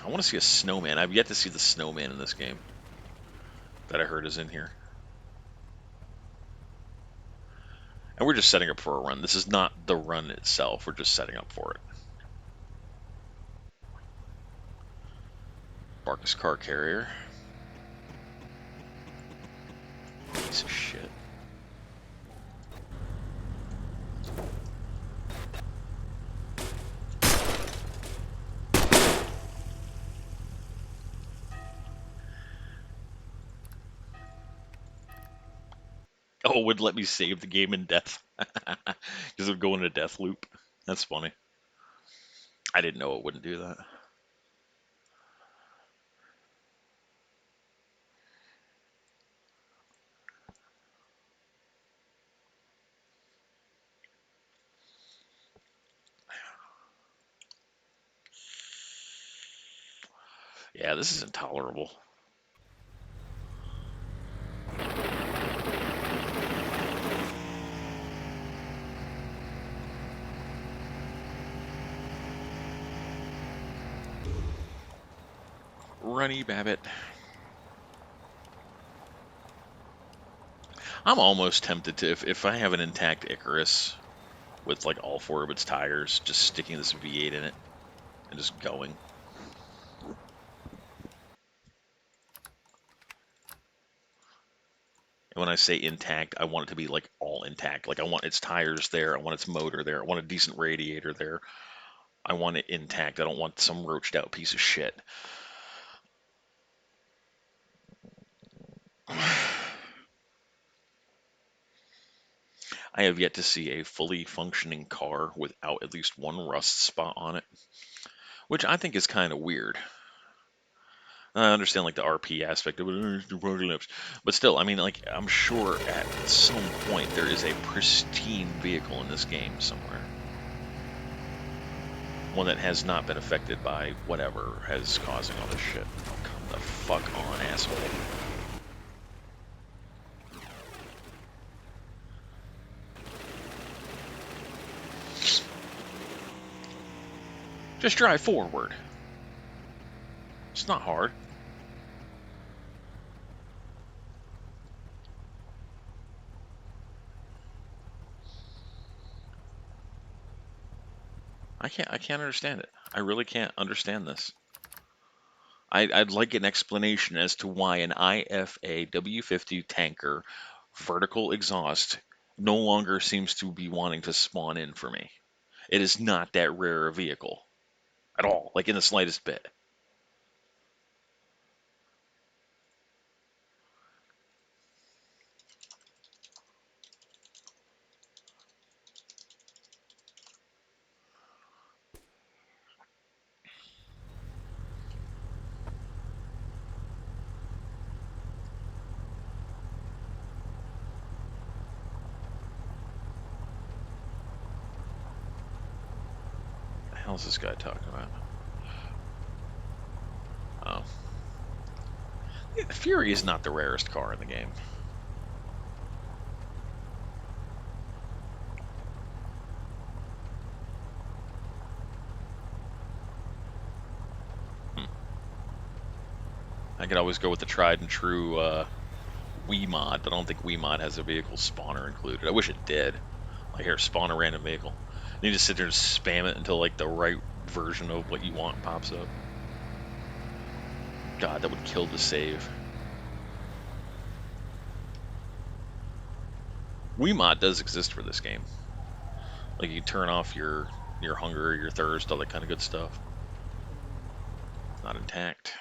A: I want to see a snowman. I've yet to see the snowman in this game that I heard is in here. And we're just setting up for a run. This is not the run itself. We're just setting up for it. Barkus car carrier. Piece of shit. Oh, it would let me save the game in death. Because of going to death loop. That's funny. I didn't know it wouldn't do that. Yeah, this is intolerable. Runny Babbit. I'm almost tempted to, if I have an intact Icarus with like all four of its tires, just sticking this V8 in it and just going. And when I say intact, I want it to be like all intact. Like I want its tires there, I want its motor there, I want a decent radiator there. I want it intact. I don't want some roached out piece of shit. I have yet to see a fully functioning car without at least one rust spot on it, which I think is kind of weird. I understand like the RP aspect of it, but still, I mean, like I'm sure at some point there is a pristine vehicle in this game somewhere, one that has not been affected by whatever has causing all this shit. Oh, come the fuck on, asshole! Just drive forward. It's not hard. I can't understand it. I really can't understand this. I'd like an explanation as to why an IFA W50 tanker vertical exhaust no longer seems to be wanting to spawn in for me. It is not that rare a vehicle at all, like in the slightest bit. hell's this guy talking about? Oh. Yeah, the Fury is not the rarest car in the game. I could always go with the tried and true Wii mod, but I don't think Wii mod has a vehicle spawner included. I wish it did. Like, here, spawn a random vehicle. You just sit there and spam it until like the right version of what you want pops up. God, that would kill the save. Wii mod does exist for this game. Like, you turn off your hunger, your thirst, all that kind of good stuff. Not intact.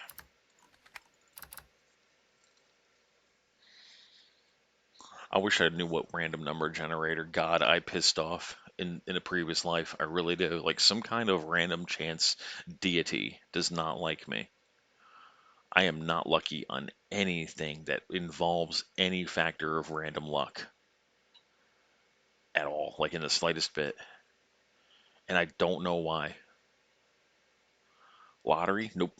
A: I wish I knew what random number generator god I pissed off in a previous life. I really do. Like, some kind of random chance deity does not like me. I am not lucky on anything that involves any factor of random luck at all, like in the slightest bit. And I don't know why. Lottery? Nope.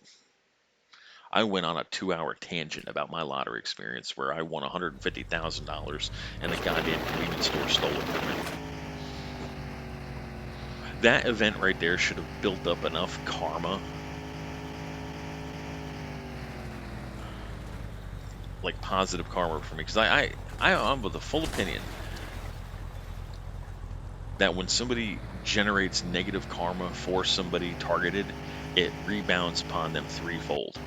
A: I went on a 2-hour tangent about my lottery experience where I won $150,000 and the goddamn convenience store stole it from me. That event right there should have built up enough karma, like positive karma for me, because I'm with a full opinion that when somebody generates negative karma for somebody targeted, it rebounds upon them threefold.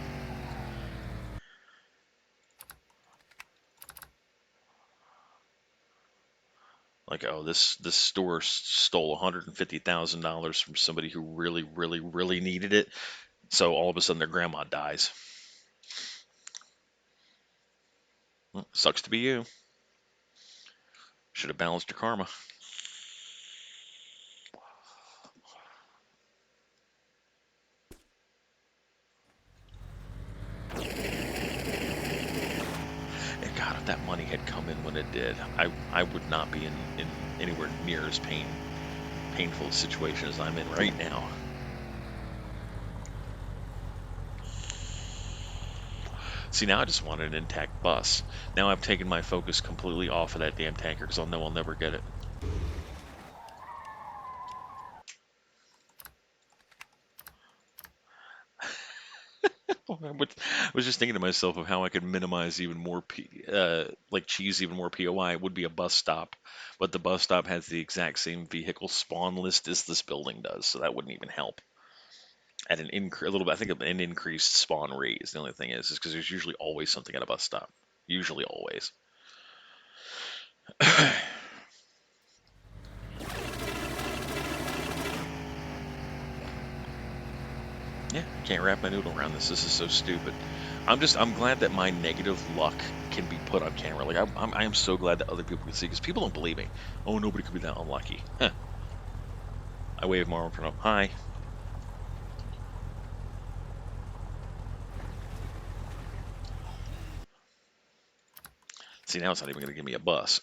A: Like, oh, this store stole $150,000 from somebody who really, really, really needed it. So all of a sudden their grandma dies. Well, sucks to be you. Should have balanced your karma. And God, if that money had come in when it did, I would not be in anywhere near as painful a situation as I'm in right now. See, now I just want an intact bus. Now I've taken my focus completely off of that damn tanker because I'll know I'll never get it. I was just thinking to myself of how I could minimize even more, like cheese even more POI. It would be a bus stop, but the bus stop has the exact same vehicle spawn list as this building does, so that wouldn't even help. At an a little bit, I think an increased spawn rate is the only thing is because there's usually always something at a bus stop. Usually always. Yeah, I can't wrap my noodle around this. This is so stupid. I'm glad that my negative luck can be put on camera. Like, I am so glad that other people can see, because people don't believe me. Oh, nobody could be that unlucky. Huh. I wave my arm from up. Hi. See, now it's not even going to give me a bus.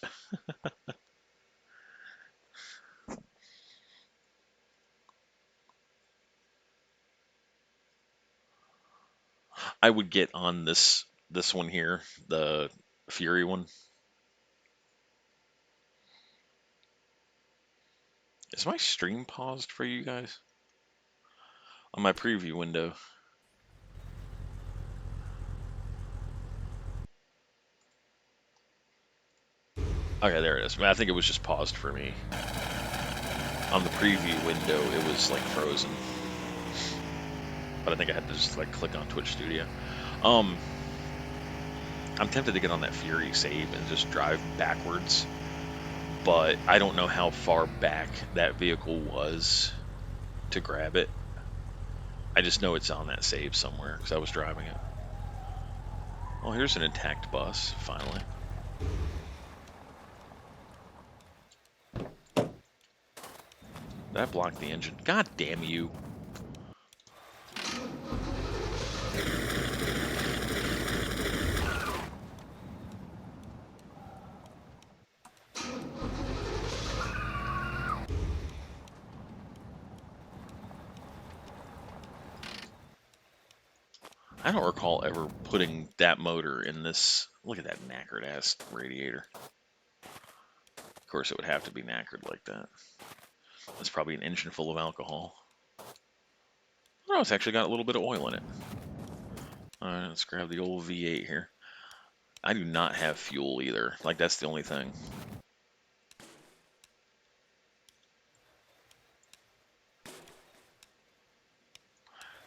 A: I would get on this one here, the Fury one. Is my stream paused for you guys? On my preview window. Okay, there it is. I think it was just paused for me. On the preview window, it was like frozen. But I think I had to just like click on Twitch Studio. I'm tempted to get on that Fury save and just drive backwards, but I don't know how far back that vehicle was to grab it. I just know it's on that save somewhere because I was driving it. Oh, here's an intact bus, finally. That blocked the engine. God damn you. I don't recall ever putting that motor in this. Look at that knackered ass radiator. Of course, it would have to be knackered like that. It's probably an engine full of alcohol. Oh, it's actually got a little bit of oil in it. All right, let's grab the old V8 here. I do not have fuel either. Like, that's the only thing.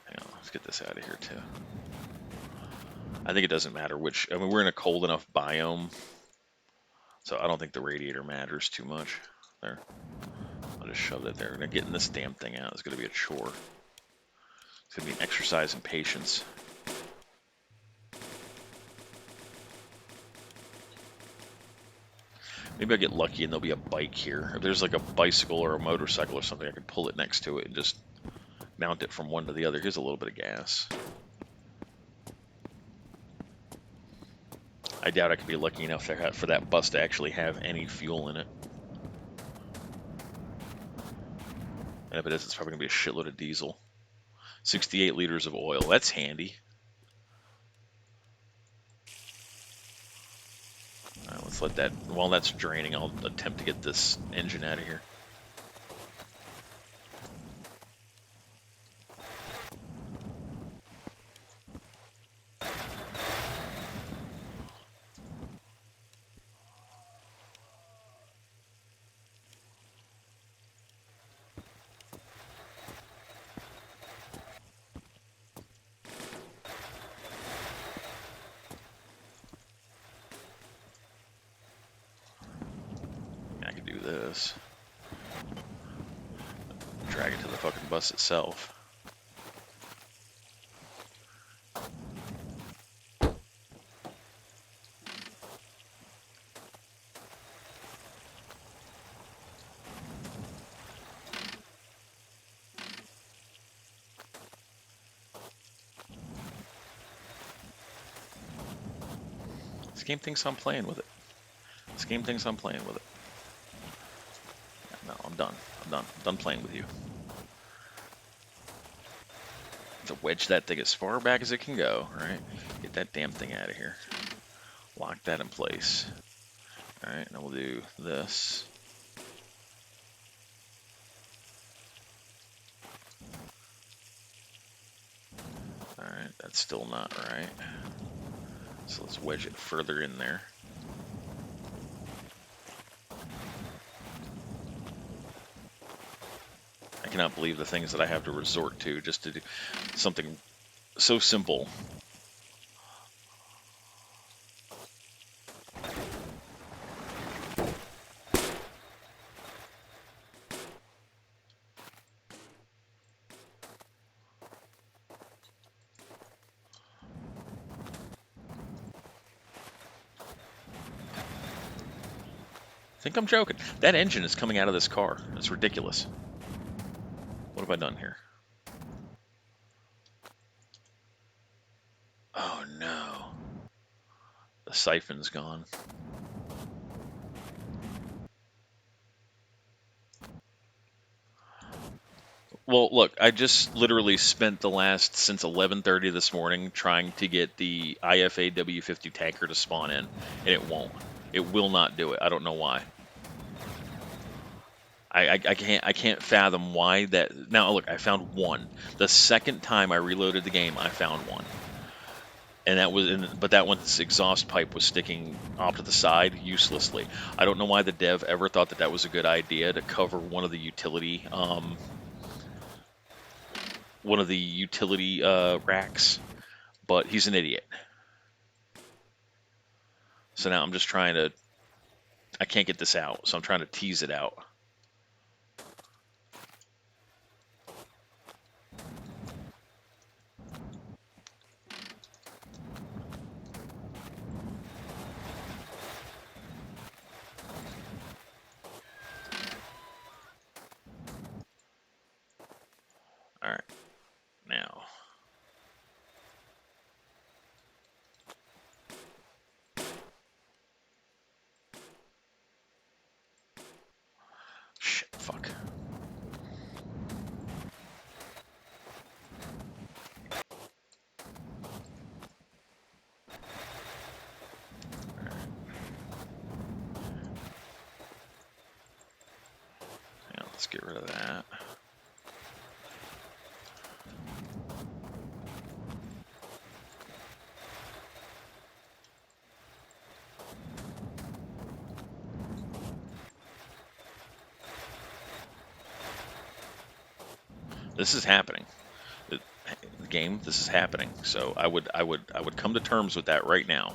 A: Hang on, let's get this out of here too. I think it doesn't matter which. I mean, we're in a cold enough biome, so I don't think the radiator matters too much. There, I'll just shove it there. And getting this damn thing out is going to be a chore. It's going to be an exercise in patience. Maybe I'll get lucky and there'll be a bike here. If there's like a bicycle or a motorcycle or something, I can pull it next to it and just mount it from one to the other. Here's a little bit of gas. I doubt I could be lucky enough for that bus to actually have any fuel in it. And if it is, it's probably going to be a shitload of diesel. 68 liters of oil. That's handy. All right, let's let that... While that's draining, I'll attempt to get this engine out of here. I can do this. Drag it to the fucking bus itself. This game thinks I'm playing with it. This game thinks I'm playing with it. No, I'm done. I'm done. I'm done playing with you. To wedge that thing as far back as it can go, right? Get that damn thing out of here. Lock that in place. Alright, now we'll do this. Alright, that's still not right. So let's wedge it further in there. I cannot believe the things that I have to resort to just to do something so simple. I think I'm joking. That engine is coming out of this car. It's ridiculous. What have I done here? Oh no. The siphon's gone. Well, look, I just literally spent the last since 11:30 this morning trying to get the IFA W50 tanker to spawn in, and it won't. It will not do it. I don't know why. I can't fathom why that. Now look, I found one. The second time I reloaded the game, I found one, and that was but that one's exhaust pipe was sticking off to the side uselessly. I don't know why the dev ever thought that that was a good idea to cover one of the utility racks, but he's an idiot. So now I'm just trying to. I can't get this out, so I'm trying to tease it out. All right, now. get rid of that. This is happening. The game, this is happening. So I would come to terms with that right now.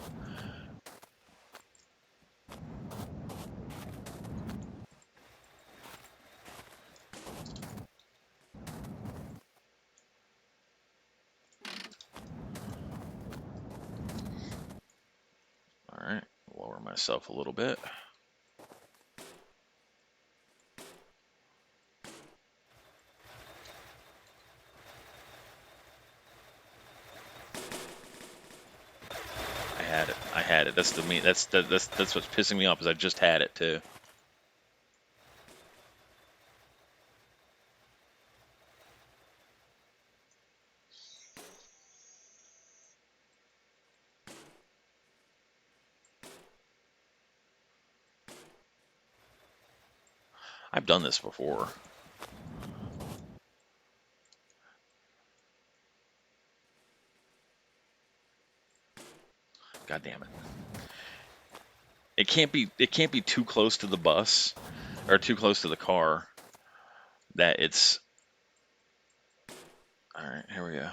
A: All right, lower myself a little bit. I had it. I had it. That's the me. That's what's pissing me off is I just had it too. I've done this before. God damn it. It can't be too close to the bus or too close to the car that it's all right, here we go.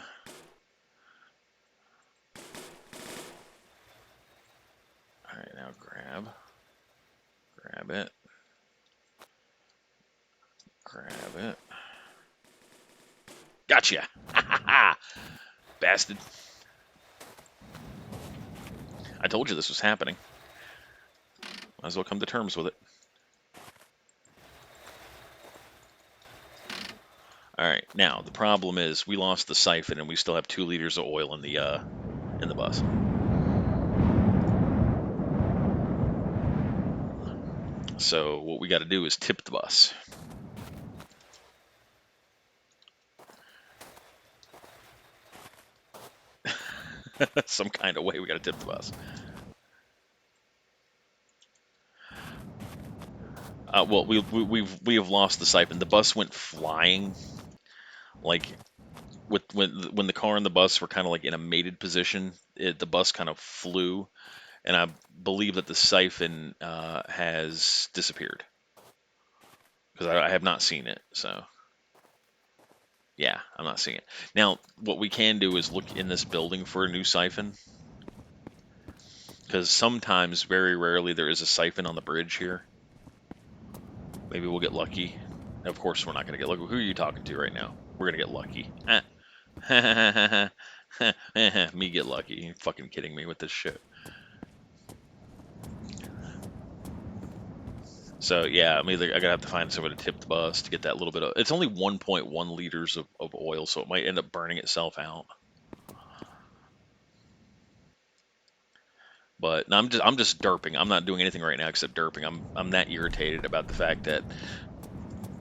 A: All right, now grab it, grab it. Gotcha. Bastard. I told you this was happening. Might as well come to terms with it. All right, now the problem is we lost the siphon and we still have 2 liters of oil in the bus. So what we got to do is tip the bus. Some kind of way we got to tip the bus. Well, we have lost the siphon. The bus went flying, like when the car and the bus were kind of like in a mated position. The bus kind of flew, and I believe that the siphon has disappeared because I have not seen it. So yeah, I'm not seeing it now. What we can do is look in this building for a new siphon because sometimes, very rarely, there is a siphon on the bridge here. Maybe we'll get lucky. Of course, we're not going to get lucky. Who are you talking to right now? We're going to get lucky. Me get lucky. You fucking kidding me with this shit. So yeah, I'm gonna have to find somebody to tip the bus to get that little bit of. It's only 1.1 liters of oil, so it might end up burning itself out. But no, I'm just derping. I'm not doing anything right now except derping. I'm that irritated about the fact that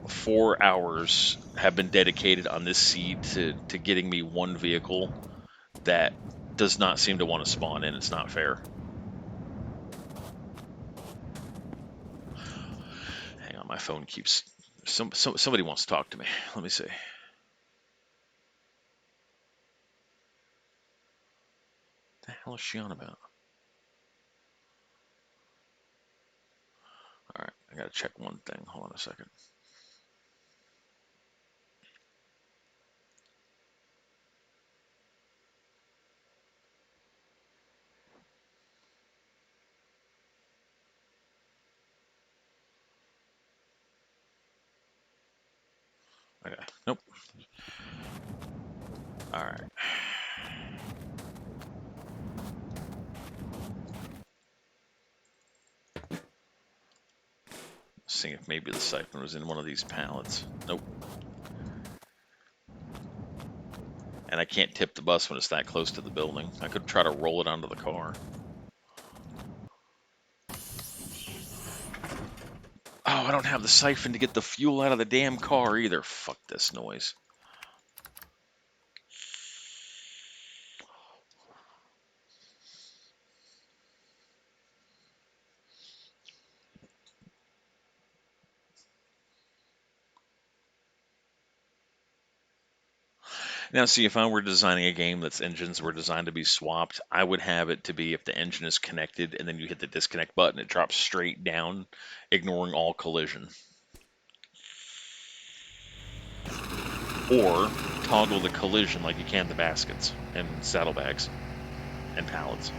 A: 4 hours have been dedicated on this seed to getting me one vehicle that does not seem to want to spawn in. It's not fair. Hang on, my phone keeps. Somebody wants to talk to me. Let me see. What the hell is she on about? All right, I gotta check one thing. Hold on a second. Okay. Nope. All right. Seeing if maybe the siphon was in one of these pallets. Nope. And I can't tip the bus when it's that close to the building. I could try to roll it onto the car. Oh, I don't have the siphon to get the fuel out of the damn car either. Fuck this noise. Now, see, if I were designing a game that's engines were designed to be swapped, I would have it to be if the engine is connected and then you hit the disconnect button, it drops straight down, ignoring all collision. Or toggle the collision like you can the baskets and saddlebags and pallets.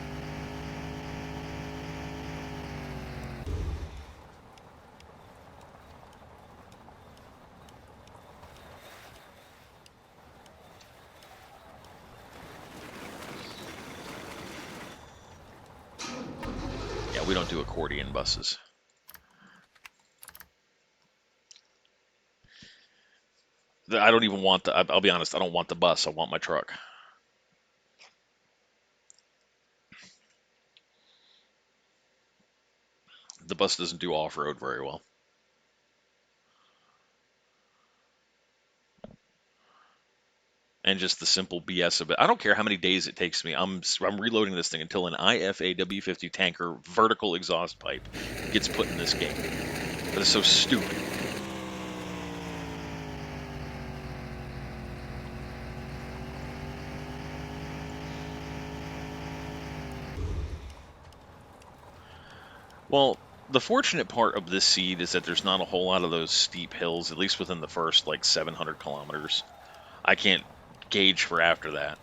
A: Yeah, we don't do accordion buses. I don't even want the. I'll be honest. I don't want the bus. I want my truck. The bus doesn't do off road very well. And just the simple BS of it. I don't care how many days it takes me. I'm reloading this thing until an IFAW50 tanker vertical exhaust pipe gets put in this game. That is so stupid. Well, the fortunate part of this seed is that there's not a whole lot of those steep hills, at least within the first like 700 kilometers. I can't gauge for after that.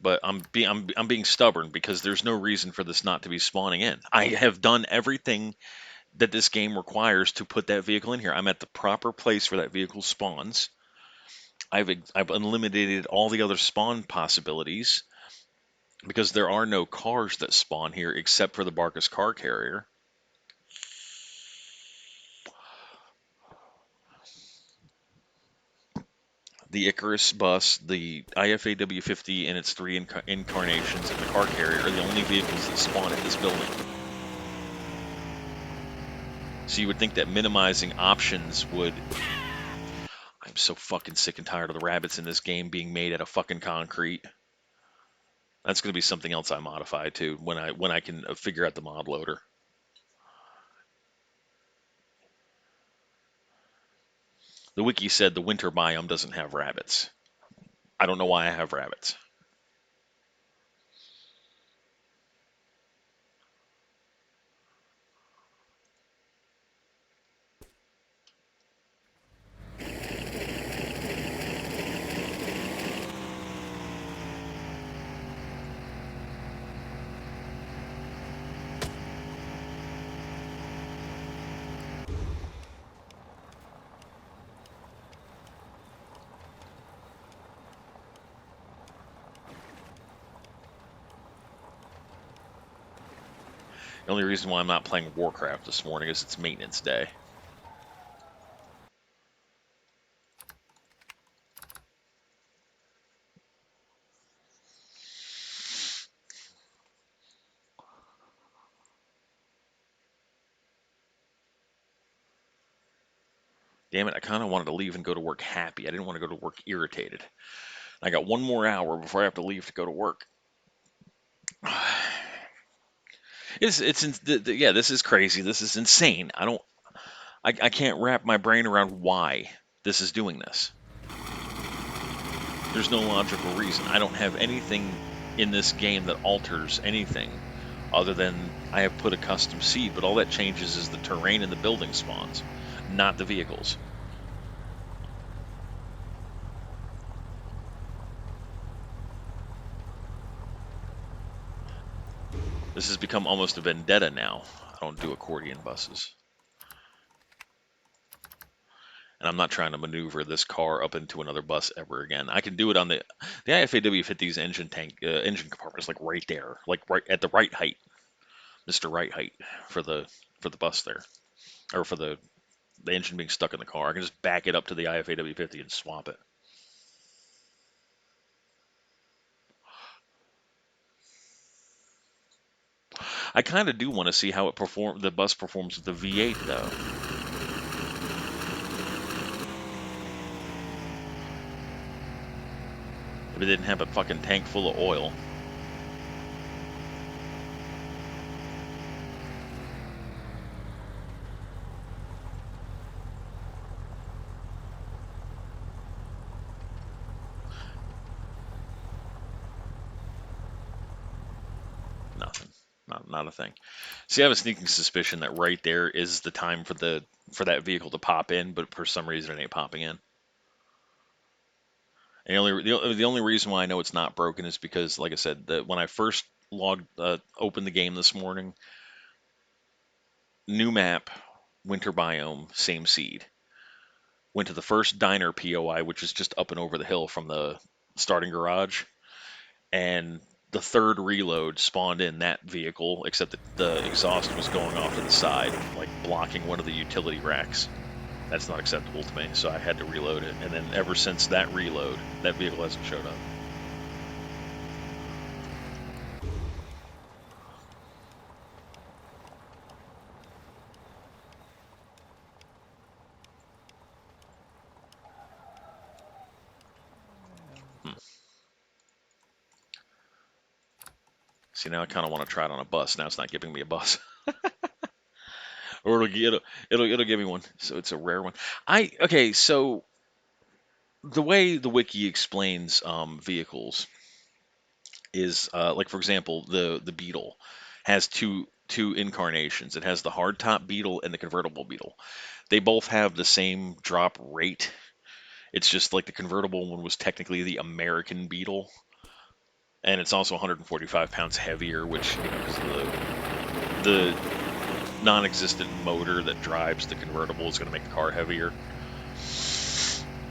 A: But I'm being stubborn because there's no reason for this not to be spawning in. I have done everything that this game requires to put that vehicle in here. I'm at the proper place where that vehicle spawns. I've eliminated all the other spawn possibilities because there are no cars that spawn here except for the Barcus car carrier. The Icarus bus, the IFAW50 and its three incarnations, and the car carrier are the only vehicles that spawn at this building. So you would think that minimizing options would. I'm so fucking sick and tired of the rabbits in this game being made out of fucking concrete. That's going to be something else I modify too when I can figure out the mod loader. The wiki said the winter biome doesn't have rabbits. I don't know why I have rabbits. The only reason why I'm not playing Warcraft this morning is it's maintenance day. Damn it, I kind of wanted to leave and go to work happy. I didn't want to go to work irritated. I got one more hour before I have to leave to go to work. Yeah, this is crazy. This is insane. I can't wrap my brain around why this is doing this. There's no logical reason. I don't have anything in this game that alters anything other than I have put a custom seed, but all that changes is the terrain and the building spawns, not the vehicles. This has become almost a vendetta now. I don't do accordion buses. And I'm not trying to maneuver this car up into another bus ever again. I can do it on the IFAW50's engine compartment is like right there, like right at the right height, Mr. Right height for the bus there, or for the engine being stuck in the car. I can just back it up to the IFAW50 and swap it. I kind of do want to see how the bus performs with the V8 though. If it didn't have a fucking tank full of oil. Not a thing. See, I have a sneaking suspicion that right there is the time for that vehicle to pop in, but for some reason it ain't popping in. And the only reason why I know it's not broken is because, like I said, when I first opened the game this morning, new map, winter biome, same seed. Went to the first diner POI, which is just up and over the hill from the starting garage, and the third reload spawned in that vehicle, except that the exhaust was going off to the side, like blocking one of the utility racks. That's not acceptable to me, so I had to reload it. And then ever since that reload, that vehicle hasn't showed up. Hmm. See, now I kind of want to try it on a bus. Now it's not giving me a bus, or it'll give me one. So it's a rare one. Okay. So the way the wiki explains vehicles is like, for example, the Beetle has two incarnations. It has the hardtop Beetle and the convertible Beetle. They both have the same drop rate. It's just like the convertible one was technically the American Beetle, and it's also 145 pounds heavier, which, because the non-existent motor that drives the convertible is going to make the car heavier.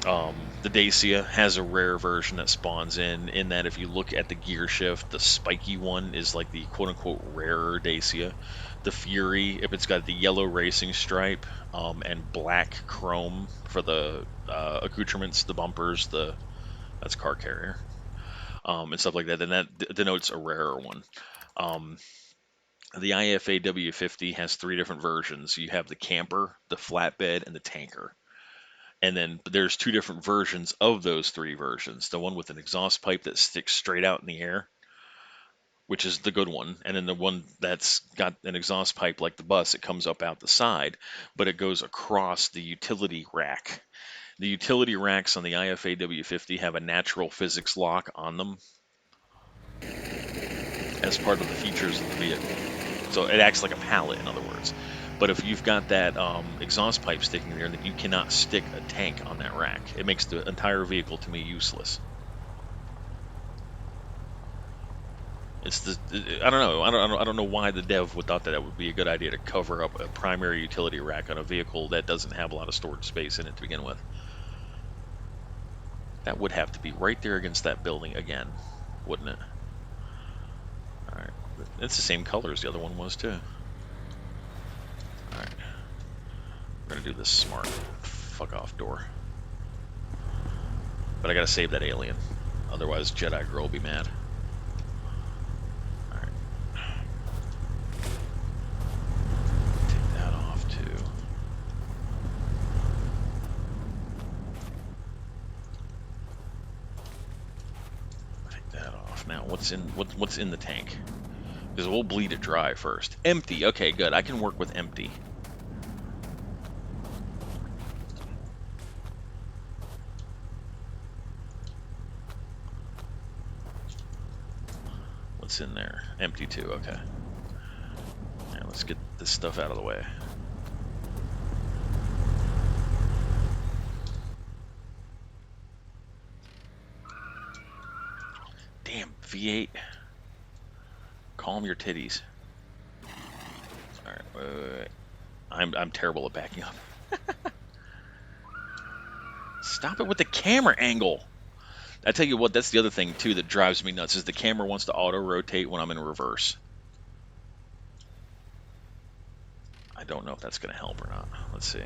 A: The Dacia has a rare version that spawns in that if you look at the gear shift, the spiky one is like the quote-unquote rarer Dacia. The Fury, if it's got the yellow racing stripe and black chrome for the accoutrements, the bumpers, that's car carrier, and stuff like that, then that denotes a rarer one. Um, the IFA W50 has three different versions. You have the camper, the flatbed, and the tanker. And then there's two different versions of those three versions. The one with an exhaust pipe that sticks straight out in the air, which is the good one, and then the one that's got an exhaust pipe like the bus, it comes up out the side, but it goes across the utility rack. The utility racks on the IFA W50 have a natural physics lock on them as part of the features of the vehicle. So it acts like a pallet, in other words. But if you've got that exhaust pipe sticking there, then you cannot stick a tank on that rack. It makes the entire vehicle, to me, useless. I don't know. I don't know why the dev would thought that that would be a good idea to cover up a primary utility rack on a vehicle that doesn't have a lot of storage space in it to begin with. That would have to be right there against that building again, wouldn't it? All right. It's the same color as the other one was too. All right. We're gonna do this smart. Fuck off door. But I gotta save that alien. Otherwise, Jedi Girl will be mad. Alright. Take that off too. Take that off. Now, what's in the tank? Because we'll bleed it dry first. Empty. Okay, good. I can work with empty. What's in there? Empty too. Okay. Now let's get this stuff out of the way. Damn, V8. Calm your titties. Alright, wait. I'm terrible at backing up. Stop it with the camera angle. I tell you what, that's the other thing too that drives me nuts is the camera wants to auto rotate when I'm in reverse. I don't know if that's going to help or not. Let's see.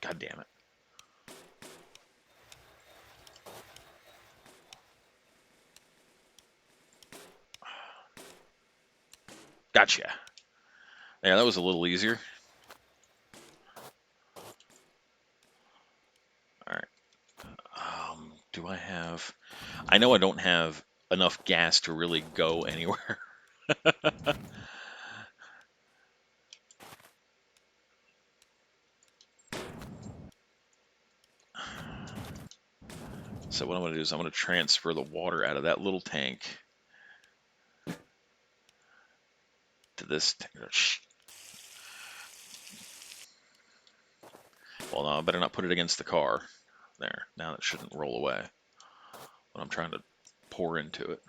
A: God damn it. Gotcha. Yeah, that was a little easier. All right. Do I have? I know I don't have enough gas to really go anywhere. So what I'm going to do is I'm going to transfer the water out of that little tank to this tank. Well, no, I better not put it against the car. There. Now that shouldn't roll away when I'm trying to pour into it.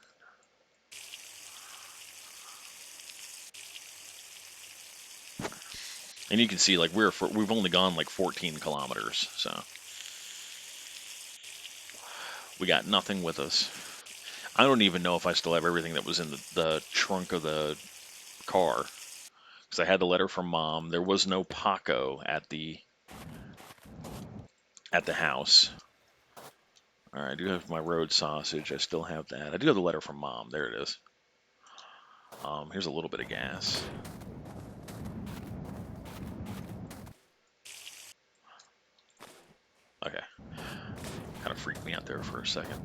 A: And you can see, like, we've only gone like 14 kilometers, so we got nothing with us. I don't even know if I still have everything that was in the trunk of the car, because I had the letter from Mom. There was no Paco at the house. All right, I do have my road sausage. I still have that. I do have the letter from Mom. There it is. Here's a little bit of gas. Okay. Kind of freaked me out there for a second.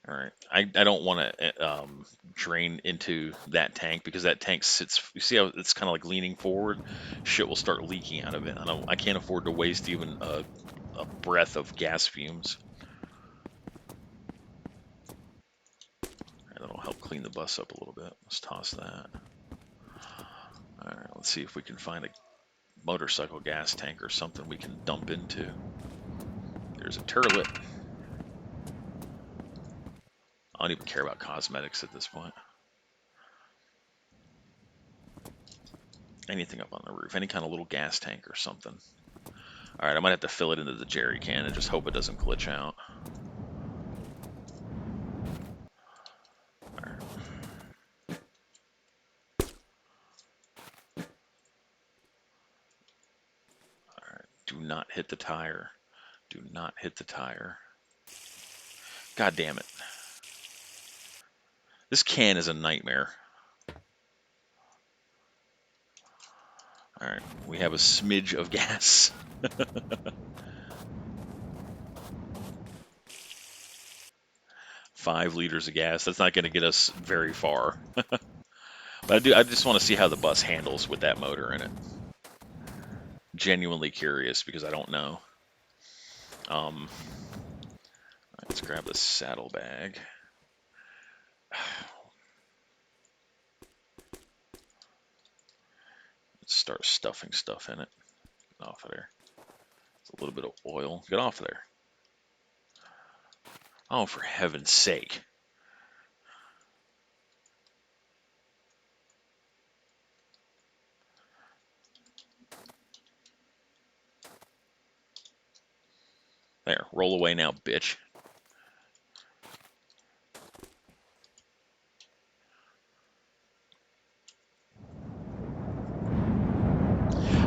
A: All right. I don't want to drain into that tank because that tank sits. You see how it's kind of like leaning forward? Shit will start leaking out of it. I can't afford to waste even a breath of gas fumes. That'll help clean the bus up a little bit. Let's toss that. All right. Let's see if we can find a motorcycle gas tank or something we can dump into. There's a turlet. I don't even care about cosmetics at this point. Anything up on the roof, any kind of little gas tank or something. All right, I might have to fill it into the jerry can and just hope it doesn't glitch out. All right. All right. Do not hit the tire. Do not hit the tire. God damn it. This can is a nightmare. All right, we have a smidge of gas. 5 liters of gas. That's not going to get us very far. But I just want to see how the bus handles with that motor in it. Genuinely curious because I don't know. Let's grab the saddlebag. Let's start stuffing stuff in it. Get off of there. It's a little bit of oil. Get off of there. Oh, for heaven's sake. There, roll away now, bitch.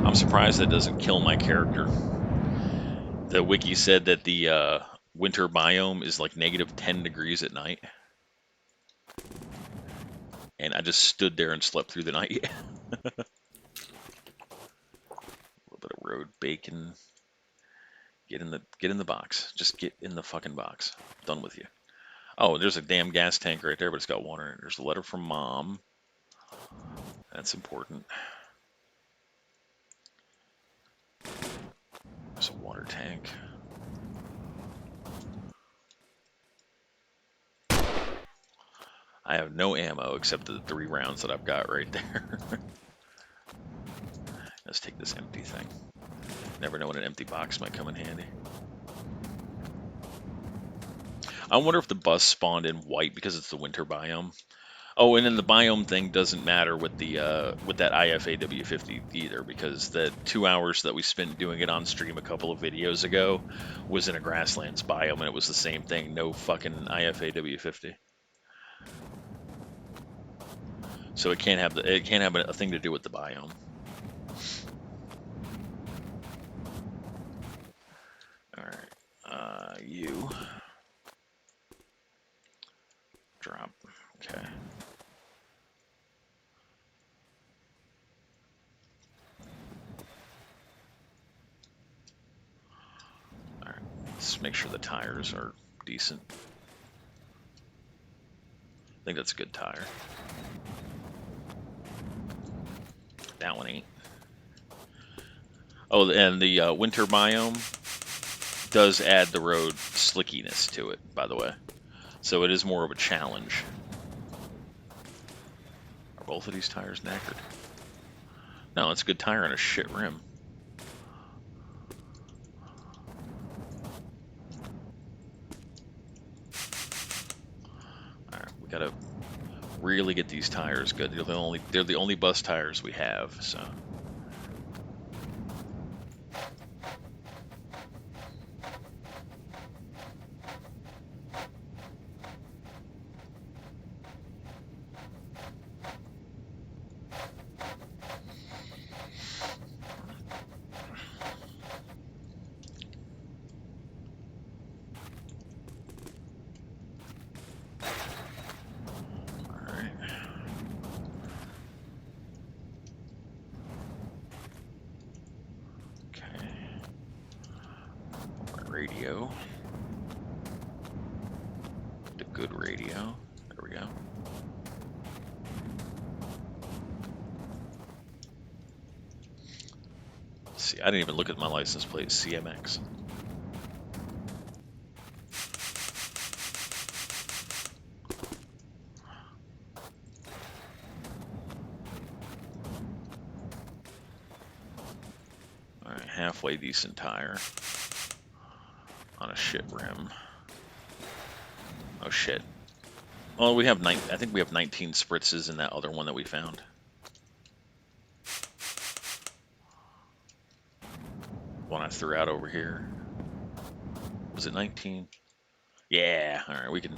A: I'm surprised that doesn't kill my character. The wiki said that the winter biome is like negative 10 degrees at night. And I just stood there and slept through the night. A little bit of road bacon. Get in the box. Just get in the fucking box. Done with you. Oh, there's a damn gas tank right there, but it's got water in it. There's a letter from Mom. That's important. There's a water tank. I have no ammo except the 3 rounds that I've got right there. Let's take this empty thing. Never know when an empty box might come in handy. I wonder if the bus spawned in white because it's the winter biome. Oh, and then the biome thing doesn't matter with the with that IFAW50 either, because the 2 hours that we spent doing it on stream a couple of videos ago was in a grasslands biome, and it was the same thing. No fucking IFAW50. So it can't have a thing to do with the biome. All right, you. Okay. All right. Let's make sure the tires are decent. I think that's a good tire. That one ain't. Oh, and the winter biome does add the road slickiness to it, by the way. So it is more of a challenge. Are both of these tires knackered? No, it's a good tire and a shit rim. Alright, we gotta really get these tires good. They're the only bus tires we have, so. Alright. Okay. Radio. The good radio. There we go. Let's see, I didn't even look at my license plate. CMX. Alright, halfway decent tire. On a shit rim. Oh shit. Oh, we have I think we have 19 spritzes in that other one that we found. One I threw out over here. Was it 19? Yeah. All right,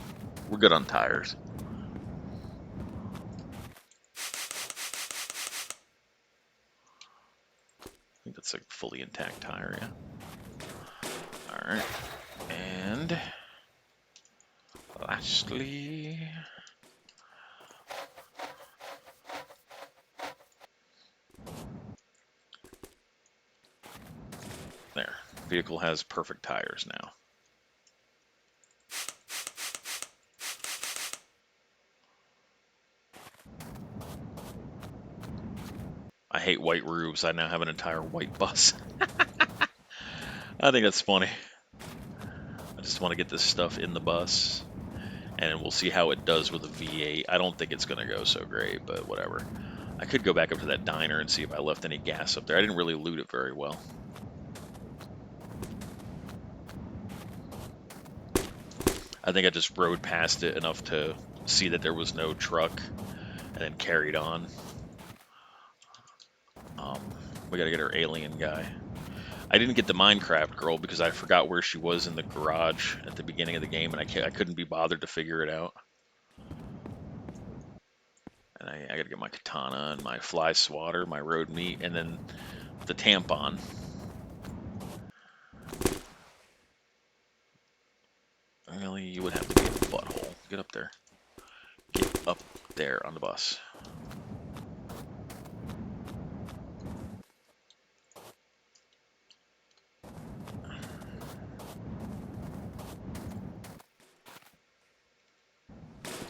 A: we're good on tires. I think that's a fully intact tire, yeah. All right. And lastly, there. Vehicle has perfect tires now. I hate white roofs. I now have an entire white bus. I think that's funny. I just want to get this stuff in the bus, and we'll see how it does with a V8. I don't think it's going to go so great, but whatever. I could go back up to that diner and see if I left any gas up there. I didn't really loot it very well. I think I just rode past it enough to see that there was no truck and then carried on. We gotta get our alien guy. I didn't get the Minecraft girl because I forgot where she was in the garage at the beginning of the game, and I couldn't be bothered to figure it out. And I gotta get my katana and my fly swatter, my road meat, and then the tampon. Really, you would have to be in the butthole. Get up there. Get up there on the bus.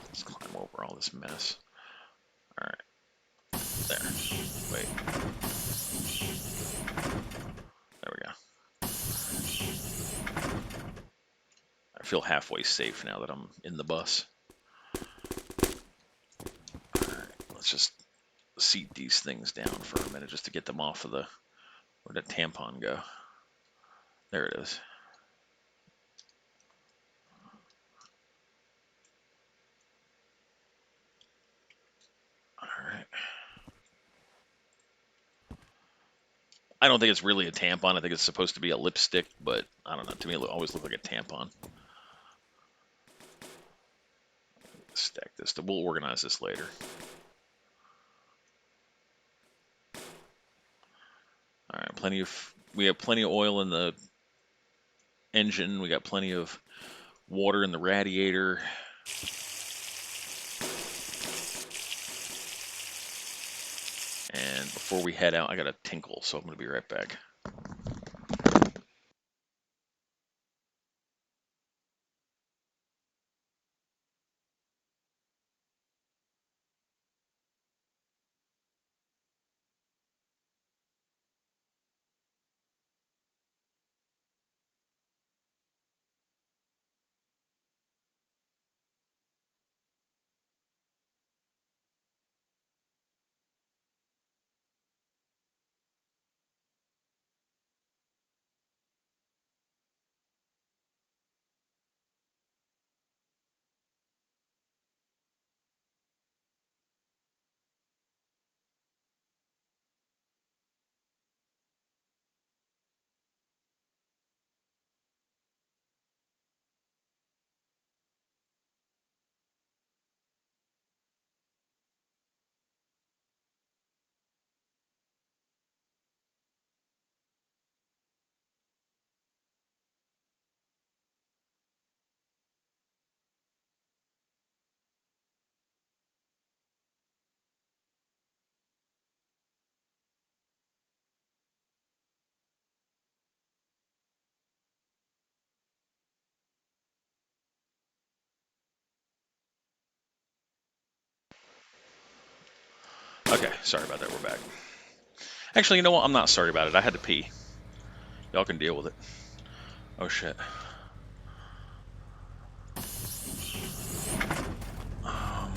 A: Let's climb over all this mess. Alright. There. Wait. There we go. I feel halfway safe now that I'm in the bus. Alright, let's just seat these things down for a minute just to get them off of the... Where'd that tampon go? There it is. Alright. I don't think it's really a tampon. I think it's supposed to be a lipstick, but I don't know. To me, it always looked like a tampon. Stack this. We'll organize this later. All right, we have plenty of oil in the engine. We got plenty of water in the radiator. before we head out. I got a tinkle, so I'm going to be right back. Okay, sorry about that. We're back. Actually, you know what? I'm not sorry about it. I had to pee. Y'all can deal with it. Oh shit. Well,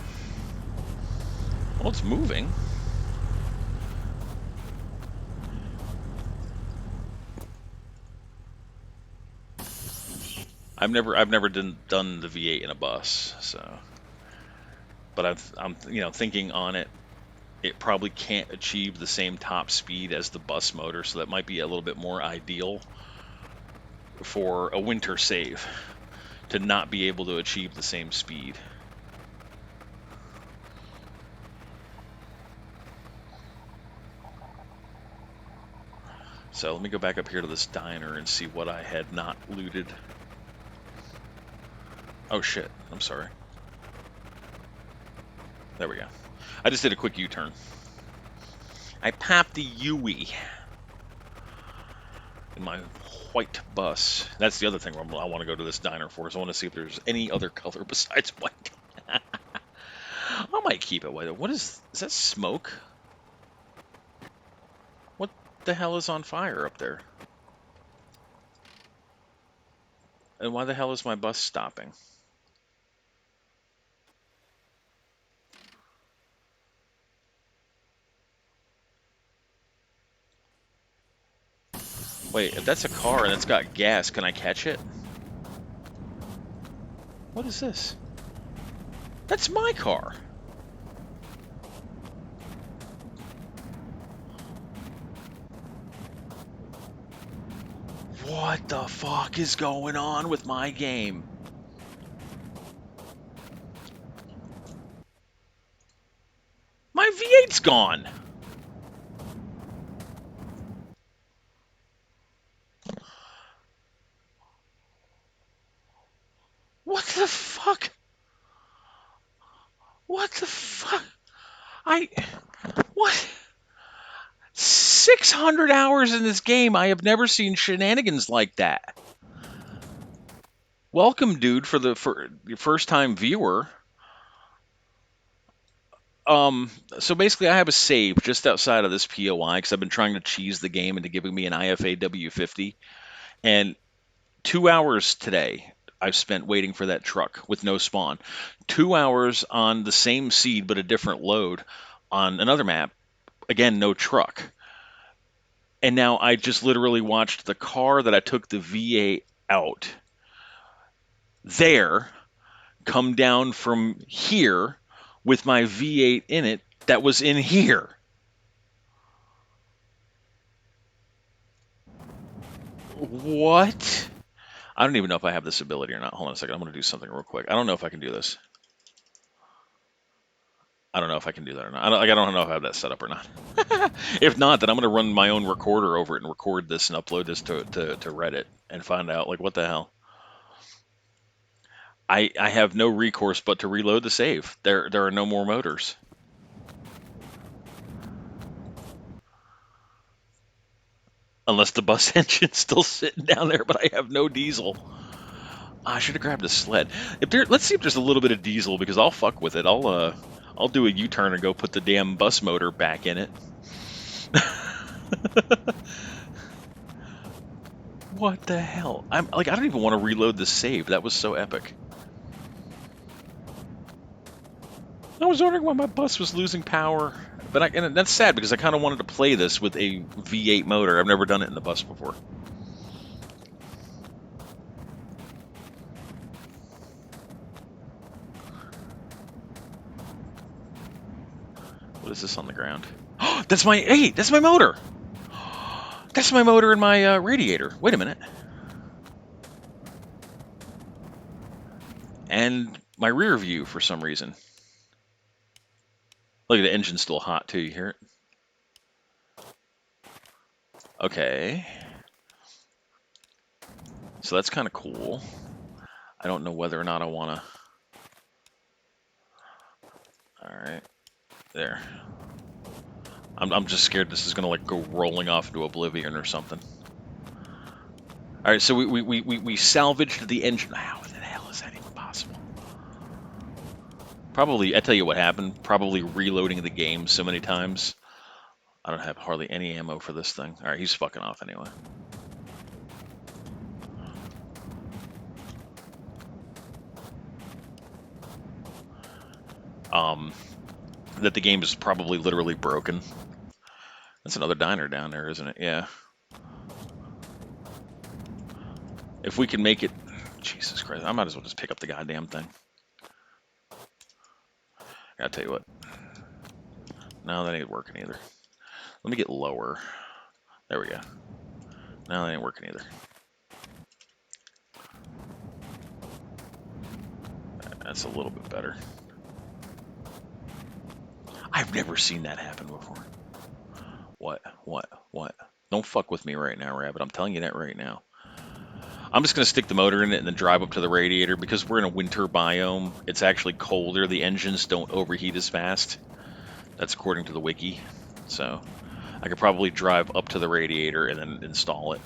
A: it's moving. I've never done the V8 in a bus, so. But I'm thinking on it. It probably can't achieve the same top speed as the bus motor, so that might be a little bit more ideal for a winter save to not be able to achieve the same speed. So let me go back up here to this diner and see what I had not looted. Oh shit, I'm sorry. There we go. I just did a quick U-turn. I popped the Yui in my white bus. That's the other thing I want to go to this diner for, is I want to see if there's any other color besides white. I might keep it white. What is that smoke? What the hell is on fire up there? And why the hell is my bus stopping? Wait, if that's a car and it's got gas, can I catch it? What is this? That's my car. What the fuck is going on with my game? My V8's gone. What the fuck? What the fuck? What? 600 hours in this game. I have never seen shenanigans like that. Welcome, dude, for your first time viewer. So basically, I have a save just outside of this POI because I've been trying to cheese the game into giving me an IFA W50, and 2 hours today I've spent waiting for that truck with no spawn. 2 hours on the same seed but a different load on another map. Again, no truck. And now I just literally watched the car that I took the V8 out there come down from here with my V8 in it that was in here. What? I don't even know if I have this ability or not. Hold on a second. I'm going to do something real quick. I don't know if I can do this. I don't know if I can do that or not. I don't know if I have that set up or not. If not, then I'm going to run my own recorder over it and record this and upload this to Reddit and find out, like, what the hell. I have no recourse but to reload the save. There are no more motors. Unless the bus engine's still sitting down there, but I have no diesel. I should have grabbed a sled. Let's see if there's a little bit of diesel because I'll fuck with it. I'll do a U-turn and go put the damn bus motor back in it. What the hell? I'm like, I don't even want to reload the save. That was so epic. I was wondering why my bus was losing power, and that's sad because I kind of wanted to play this with a V8 motor. I've never done it in the bus before. What is this on the ground? That's my motor. That's my motor and my radiator. Wait a minute. And my rear view for some reason. Look, the engine's still hot too. You hear it? Okay. So that's kind of cool. I don't know whether or not I want to. All right. There. I'm just scared this is going to like go rolling off into oblivion or something. All right, so we salvaged the engine. How the hell is that even possible? Probably, I tell you what happened. Probably reloading the game so many times. I don't have hardly any ammo for this thing. All right, he's fucking off anyway. That the game is probably literally broken. That's another diner down there, isn't it? Yeah. If we can make it... Jesus Christ, I might as well just pick up the goddamn thing. I'll tell you what. No, that ain't working either. Let me get lower. There we go. No, that ain't working either. That's a little bit better. I've never seen that happen before. What? Don't fuck with me right now, Rabbit. I'm telling you that right now. I'm just going to stick the motor in it and then drive up to the radiator. Because we're in a winter biome, it's actually colder. The engines don't overheat as fast. That's according to the wiki. So I could probably drive up to the radiator and then install it.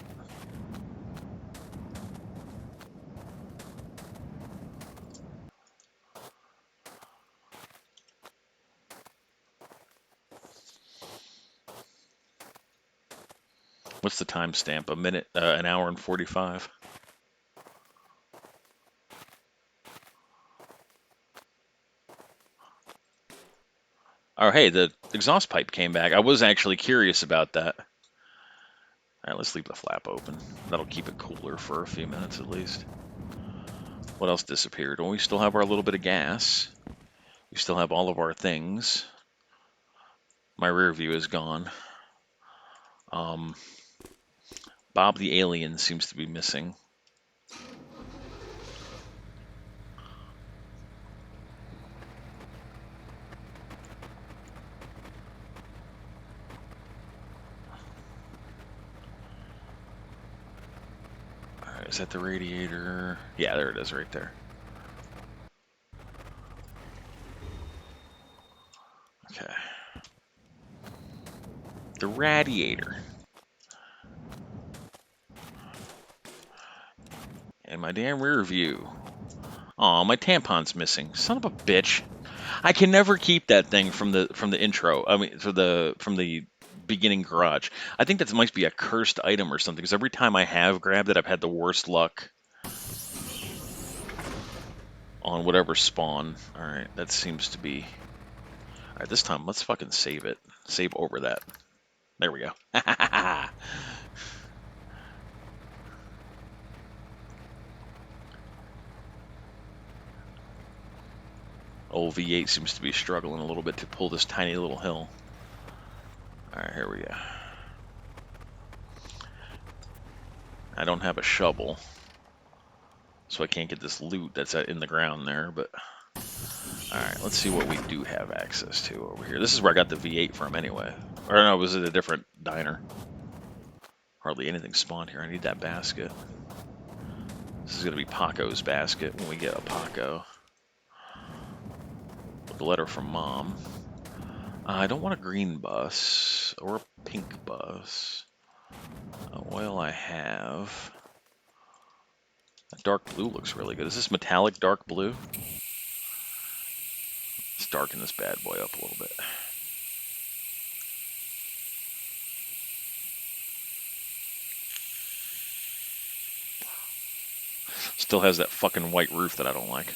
A: What's the timestamp? A minute, an hour and 45. Oh, hey, the exhaust pipe came back. I was actually curious about that. All right, let's leave the flap open. That'll keep it cooler for a few minutes at least. What else disappeared? Well, we still have our little bit of gas. We still have all of our things. My rear view is gone. Bob the alien seems to be missing. All right, is that the radiator? Yeah, there it is right there. Okay. The radiator. And my damn rear view. Aw, my tampon's missing. Son of a bitch. I can never keep that thing from the intro. I mean, from the beginning garage. I think that might be a cursed item or something. Because every time I have grabbed it, I've had the worst luck on whatever spawn. All right, that seems to be. All right, this time let's fucking save it. Save over that. There we go. Old V8 seems to be struggling a little bit to pull this tiny little hill. Alright, here we go. I don't have a shovel, so I can't get this loot that's in the ground there, but... Alright, let's see what we do have access to over here. This is where I got the V8 from anyway. Or no, was it a different diner? Hardly anything spawned here. I need that basket. This is going to be Paco's basket when we get a Paco. With the letter from Mom. I don't want a green bus or a pink bus. oil I have. That dark blue looks really good. Is this metallic dark blue? Let's darken this bad boy up a little bit. Still has that fucking white roof that I don't like.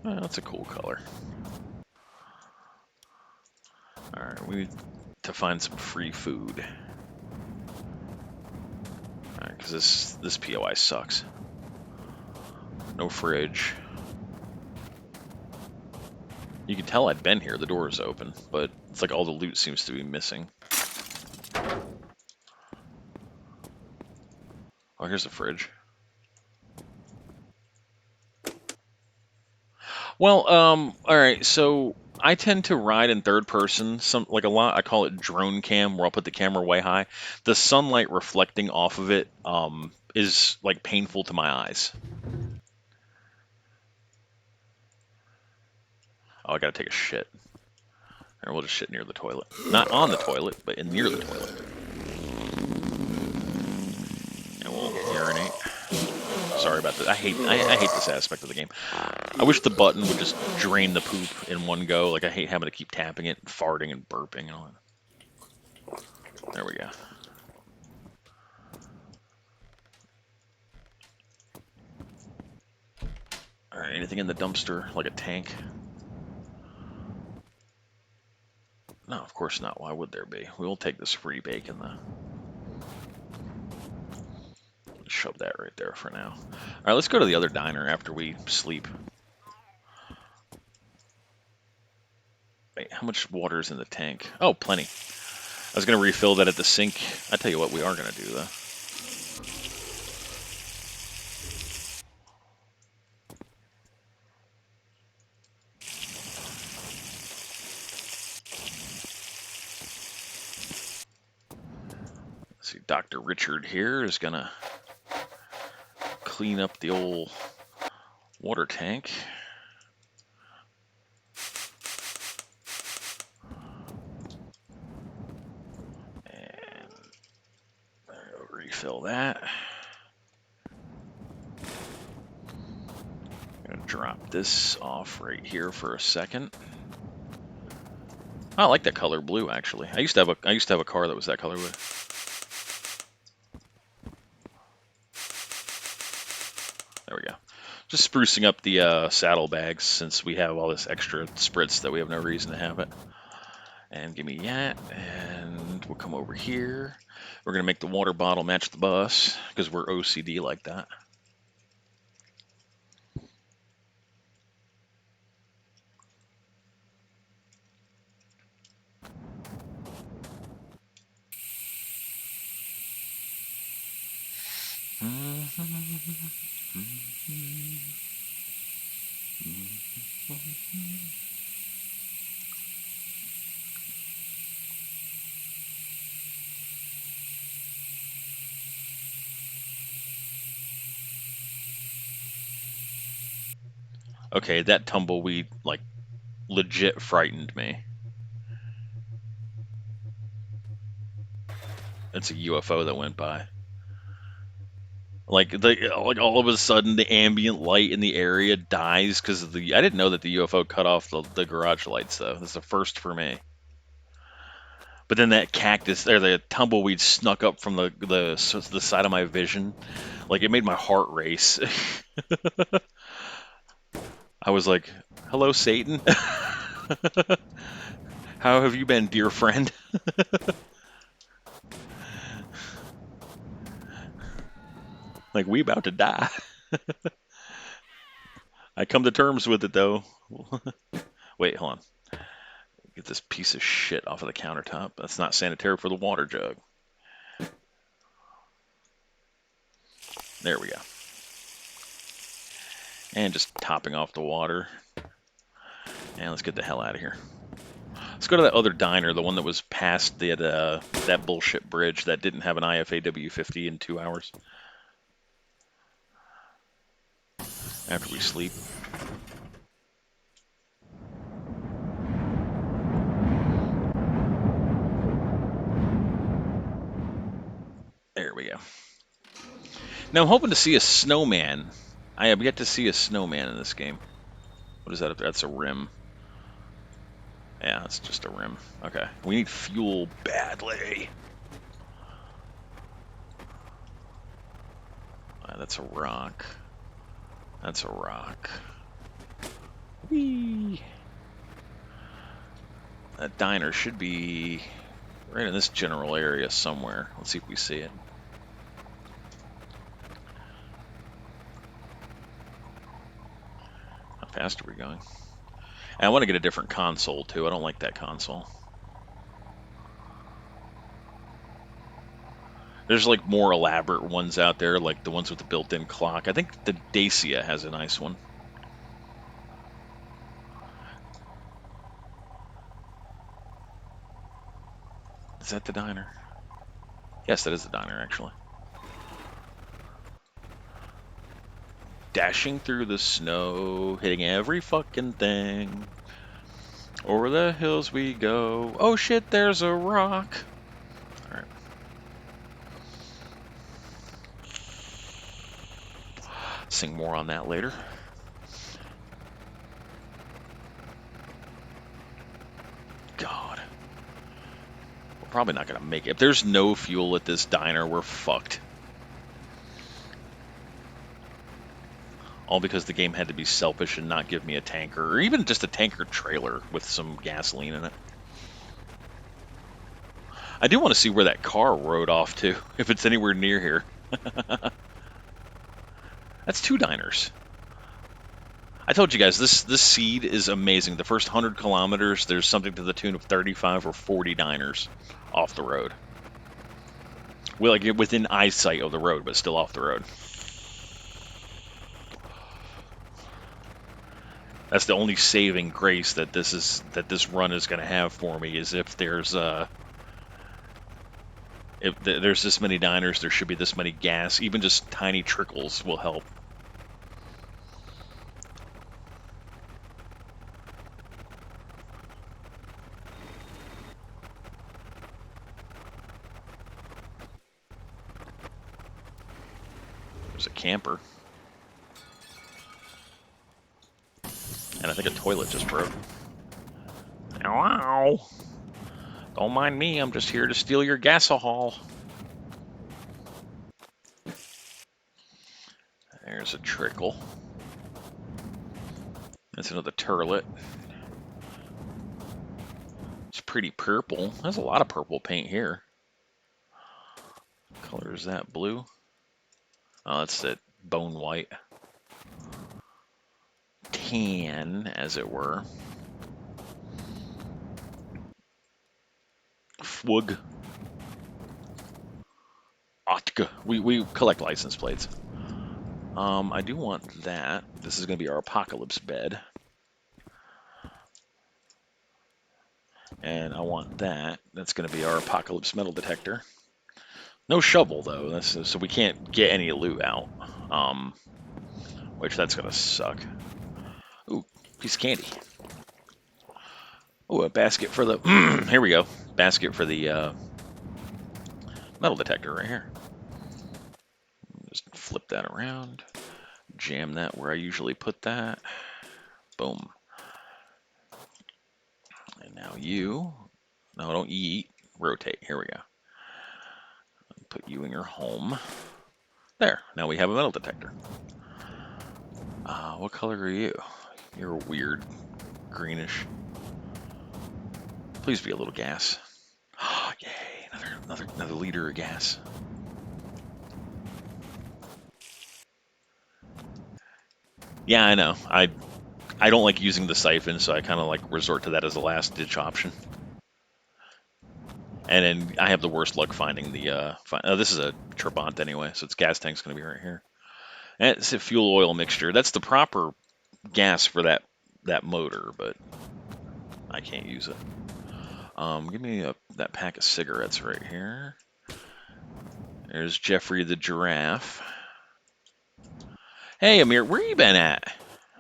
A: That's a cool color. Alright, we need to find some free food. Alright, because this POI sucks. No fridge. You can tell I'd been here, the door is open, but it's like all the loot seems to be missing. Oh, here's the fridge. Well, alright, so I tend to ride in third person, like a lot, I call it drone cam, where I'll put the camera way high. The sunlight reflecting off of it, is like painful to my eyes. Oh, I gotta take a shit. Or we'll just shit near the toilet. Not on the toilet, but near the toilet. And we'll urinate. Sorry about that. I hate this aspect of the game. I wish the button would just drain the poop in one go. Like, I hate having to keep tapping it, farting and burping and all that. There we go. Alright, anything in the dumpster? Like a tank? No, of course not. Why would there be? We will take this free bacon, though. Shove that right there for now. Alright, let's go to the other diner after we sleep. Wait, how much water is in the tank? Oh, plenty. I was going to refill that at the sink. I tell you what we are going to do, though. Let's see, Dr. Richard here is going to clean up the old water tank. And refill that. I'm going to drop this off right here for a second. I like that color blue, actually. I used to have a car that was that color blue. There we go. Just sprucing up the saddlebags since we have all this extra spritz that we have no reason to have it. And give me that, and we'll come over here. We're gonna make the water bottle match the bus because we're OCD like that. Okay, that tumbleweed, like, legit frightened me. It's a UFO that went by. Like all of a sudden, the ambient light in the area dies because of the. I didn't know that the UFO cut off the garage lights though. That's the first for me. But then that cactus or the tumbleweed snuck up from the side of my vision, like it made my heart race. I was like, "Hello, Satan. How have you been, dear friend?" Like, we about to die. I come to terms with it though. Wait, hold on. Get this piece of shit off of the countertop. That's not sanitary for the water jug. There we go. And just topping off the water. And let's get the hell out of here. Let's go to that other diner, the one that was past that bullshit bridge that didn't have an IFAW 50 in 2 hours. After we sleep. Now I'm hoping to see a snowman. I have yet to see a snowman in this game. What is that up there? That's a rim. Yeah, it's just a rim. Okay. We need fuel badly. That's a rock. That's a rock. Whee! That diner should be right in this general area somewhere. Let's see if we see it. How fast are we going? And I want to get a different console too. I don't like that console. There's like more elaborate ones out there, like the ones with the built-in clock. I think the Dacia has a nice one. Is that the diner? Yes, that is the diner, actually. Dashing through the snow, hitting every fucking thing. Over the hills we go. Oh shit, there's a rock. Alright. Sing more on that later. God. We're probably not going to make it. If there's no fuel at this diner, we're fucked. All because the game had to be selfish and not give me a tanker, or even just a tanker trailer with some gasoline in it. I do want to see where that car rode off to, if it's anywhere near here. That's 2 diners. I told you guys, this seed is amazing. The first 100 kilometers, there's something to the tune of 35 or 40 diners off the road. Well, like within eyesight of the road, but still off the road. That's the only saving grace that this run is going to have for me, is if there's this many diners, there should be this many gas. Even just tiny trickles will help. There's a camper. And I think a toilet just broke. Ow! Don't mind me, I'm just here to steal your gasohol. There's a trickle. That's another turlet. It's pretty purple. There's a lot of purple paint here. What color is that? Blue? Oh, that's it. Bone white. Tan, as it were. Fwug. Otka. We collect license plates. I do want that. This is going to be our apocalypse bed. And I want that. That's going to be our apocalypse metal detector. No shovel, though, so we can't get any loot out. Which that's going to suck. Ooh, piece of candy. Ooh, a basket for the... here we go. Basket for the metal detector right here. Just flip that around. Jam that where I usually put that. Boom. And now you... No, don't eat. Rotate. Here we go. Put you in your home. There. Now we have a metal detector. What color are you? You're weird. Greenish. Please be a little gas. Yay. Another liter of gas. Yeah, I know. I don't like using the siphon, so I kind of like resort to that as a last ditch option. And then I have the worst luck finding the. This is a Trabant anyway, so its gas tank's going to be right here. And it's a fuel oil mixture. That's the proper gas for that motor, but I can't use it. Give me that pack of cigarettes right here. There's Jeffrey the giraffe. Hey, Amir, where you been at?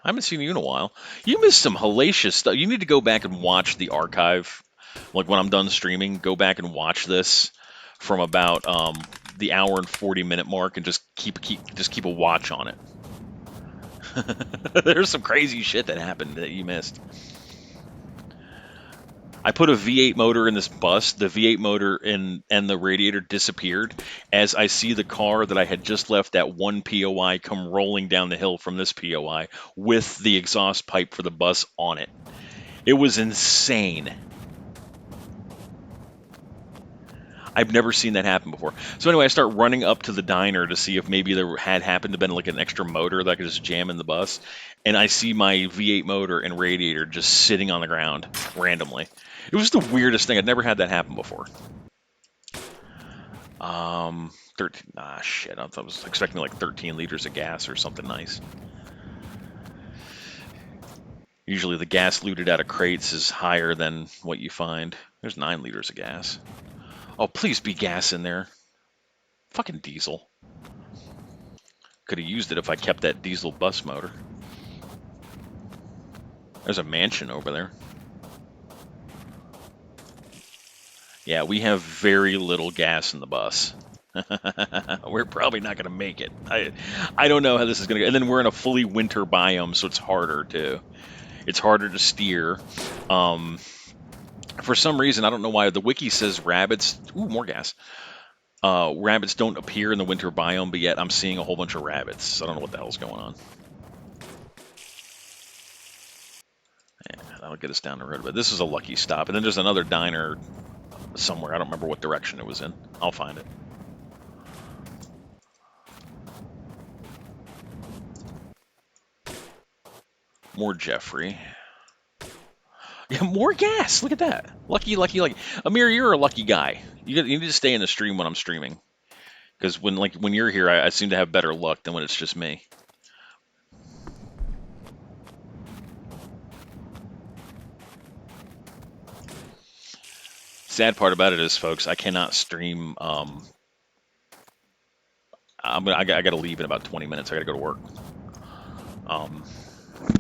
A: I haven't seen you in a while. You missed some hellacious stuff. You need to go back and watch the archive. Like when I'm done streaming, go back and watch this from about the hour and 40-minute mark and just keep a watch on it. There's some crazy shit that happened that you missed. I put a V8 motor in this bus. The V8 motor and the radiator disappeared as I see the car that I had just left at one POI come rolling down the hill from this POI with the exhaust pipe for the bus on it. It was insane. I've never seen that happen before. So anyway, I start running up to the diner to see if maybe there had happened to been like an extra motor that I could just jam in the bus, and I see my V8 motor and radiator just sitting on the ground randomly. It was the weirdest thing. I'd never had that happen before. 13. Ah, shit. I was expecting like 13 liters of gas or something nice. Usually the gas looted out of crates is higher than what you find. There's 9 liters of gas. Oh, please be gas in there. Fucking diesel. Could have used it if I kept that diesel bus motor. There's a mansion over there. Yeah, we have very little gas in the bus. We're probably not going to make it. I don't know how this is going to go. And then we're in a fully winter biome, so it's harder too. It's harder to steer. For some reason, I don't know why, the wiki says rabbits. Ooh, more gas. Rabbits don't appear in the winter biome, but yet I'm seeing a whole bunch of rabbits. I don't know what the hell's going on. Yeah, that'll get us down the road. But this is a lucky stop. And then there's another diner somewhere. I don't remember what direction it was in. I'll find it. More Jeffrey. Yeah, more gas. Look at that. Lucky, lucky, lucky. Amir, you're a lucky guy. You need to stay in the stream when I'm streaming, because when you're here, I seem to have better luck than when it's just me. Sad part about it is, folks, I cannot stream. I got to leave in about 20 minutes. I got to go to work.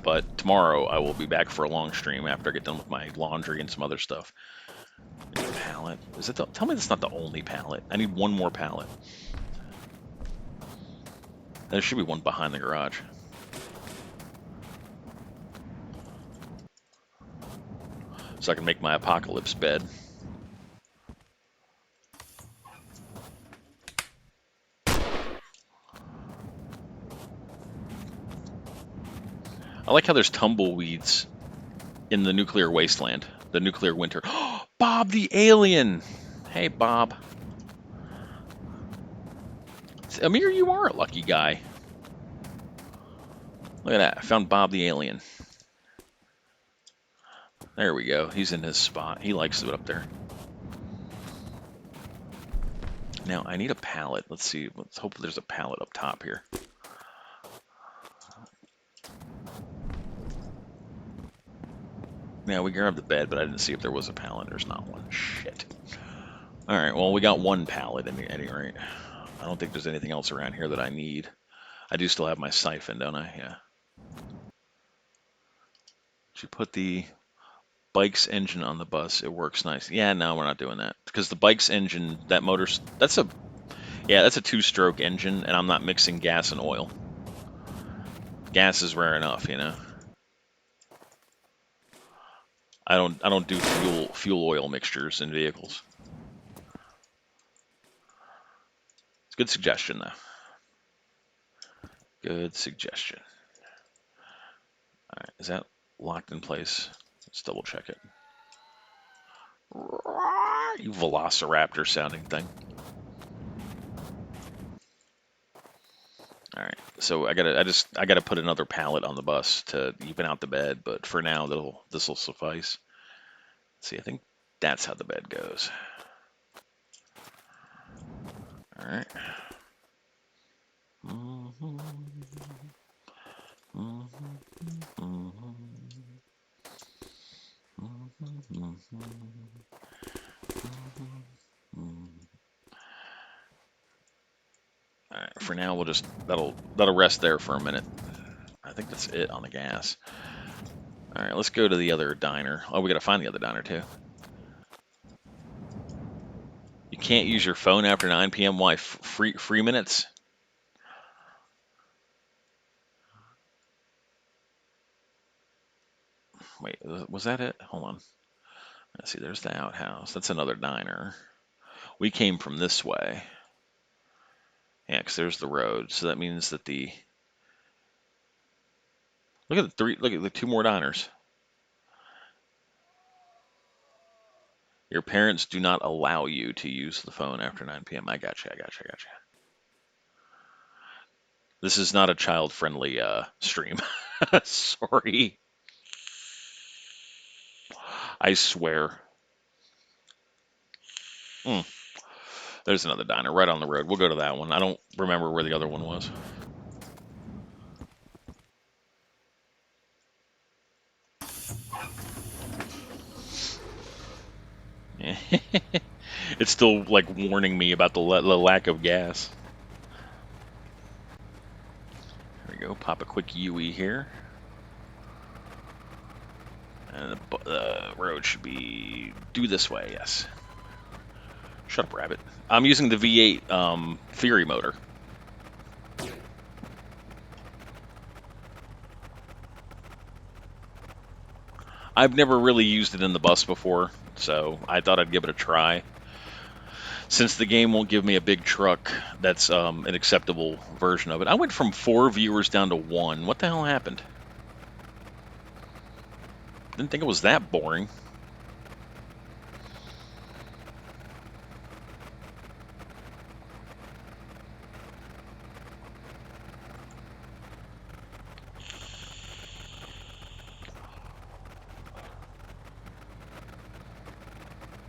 A: But tomorrow I will be back for a long stream after I get done with my laundry and some other stuff. Pallet. Is it? Tell me that's not the only pallet. I need one more pallet. There should be one behind the garage. So I can make my apocalypse bed. I like how there's tumbleweeds in the nuclear wasteland, the nuclear winter. Bob the alien! Hey, Bob. Amir, you are a lucky guy. Look at that. I found Bob the alien. There we go. He's in his spot. He likes it up there. Now, I need a pallet. Let's see. Let's hope there's a pallet up top here. Yeah, we grabbed the bed, but I didn't see if there was a pallet. There's not one. Shit. Alright, well, we got one pallet at any rate. I don't think there's anything else around here that I need. I do still have my siphon, don't I? Yeah. Did you put the bike's engine on the bus? It works nice. Yeah, no, we're not doing that. Because the bike's engine, that motor's... that's a 2-stroke engine, and I'm not mixing gas and oil. Gas is rare enough, you know? I don't do fuel oil mixtures in vehicles. It's a good suggestion, though. Good suggestion. All right, is that locked in place? Let's double check it. You velociraptor sounding thing. All right, so I gotta put another pallet on the bus to even out the bed, but for now this will suffice. Let's see, I think that's how the bed goes. All right. All right, for now we'll just that'll rest there for a minute. I think that's it on the gas. All right, let's go to the other diner. Oh, we gotta find the other diner too. Can't use your phone after 9 p.m. Why? Free minutes? Wait, was that it? Hold on. Let's see. There's the outhouse. That's another diner. We came from this way. Yeah, 'cause there's the road. So that means that the look at the three. Look at the two more diners. Your parents do not allow you to use the phone after 9 p.m. I got you. I got you. I got you. This is not a child-friendly stream. Sorry. I swear. Mm, there's another diner right on the road. We'll go to that one. I don't remember where the other one was. It's still like warning me about the lack of gas. There we go. Pop a quick UE here. And the road should be due this way, yes. Shut up, rabbit. I'm using the V8 Fury motor. I've never really used it in the bus before, so I thought I'd give it a try. Since the game won't give me a big truck that's an acceptable version of it. I went from 4 viewers down to 1. What the hell happened? Didn't think it was that boring.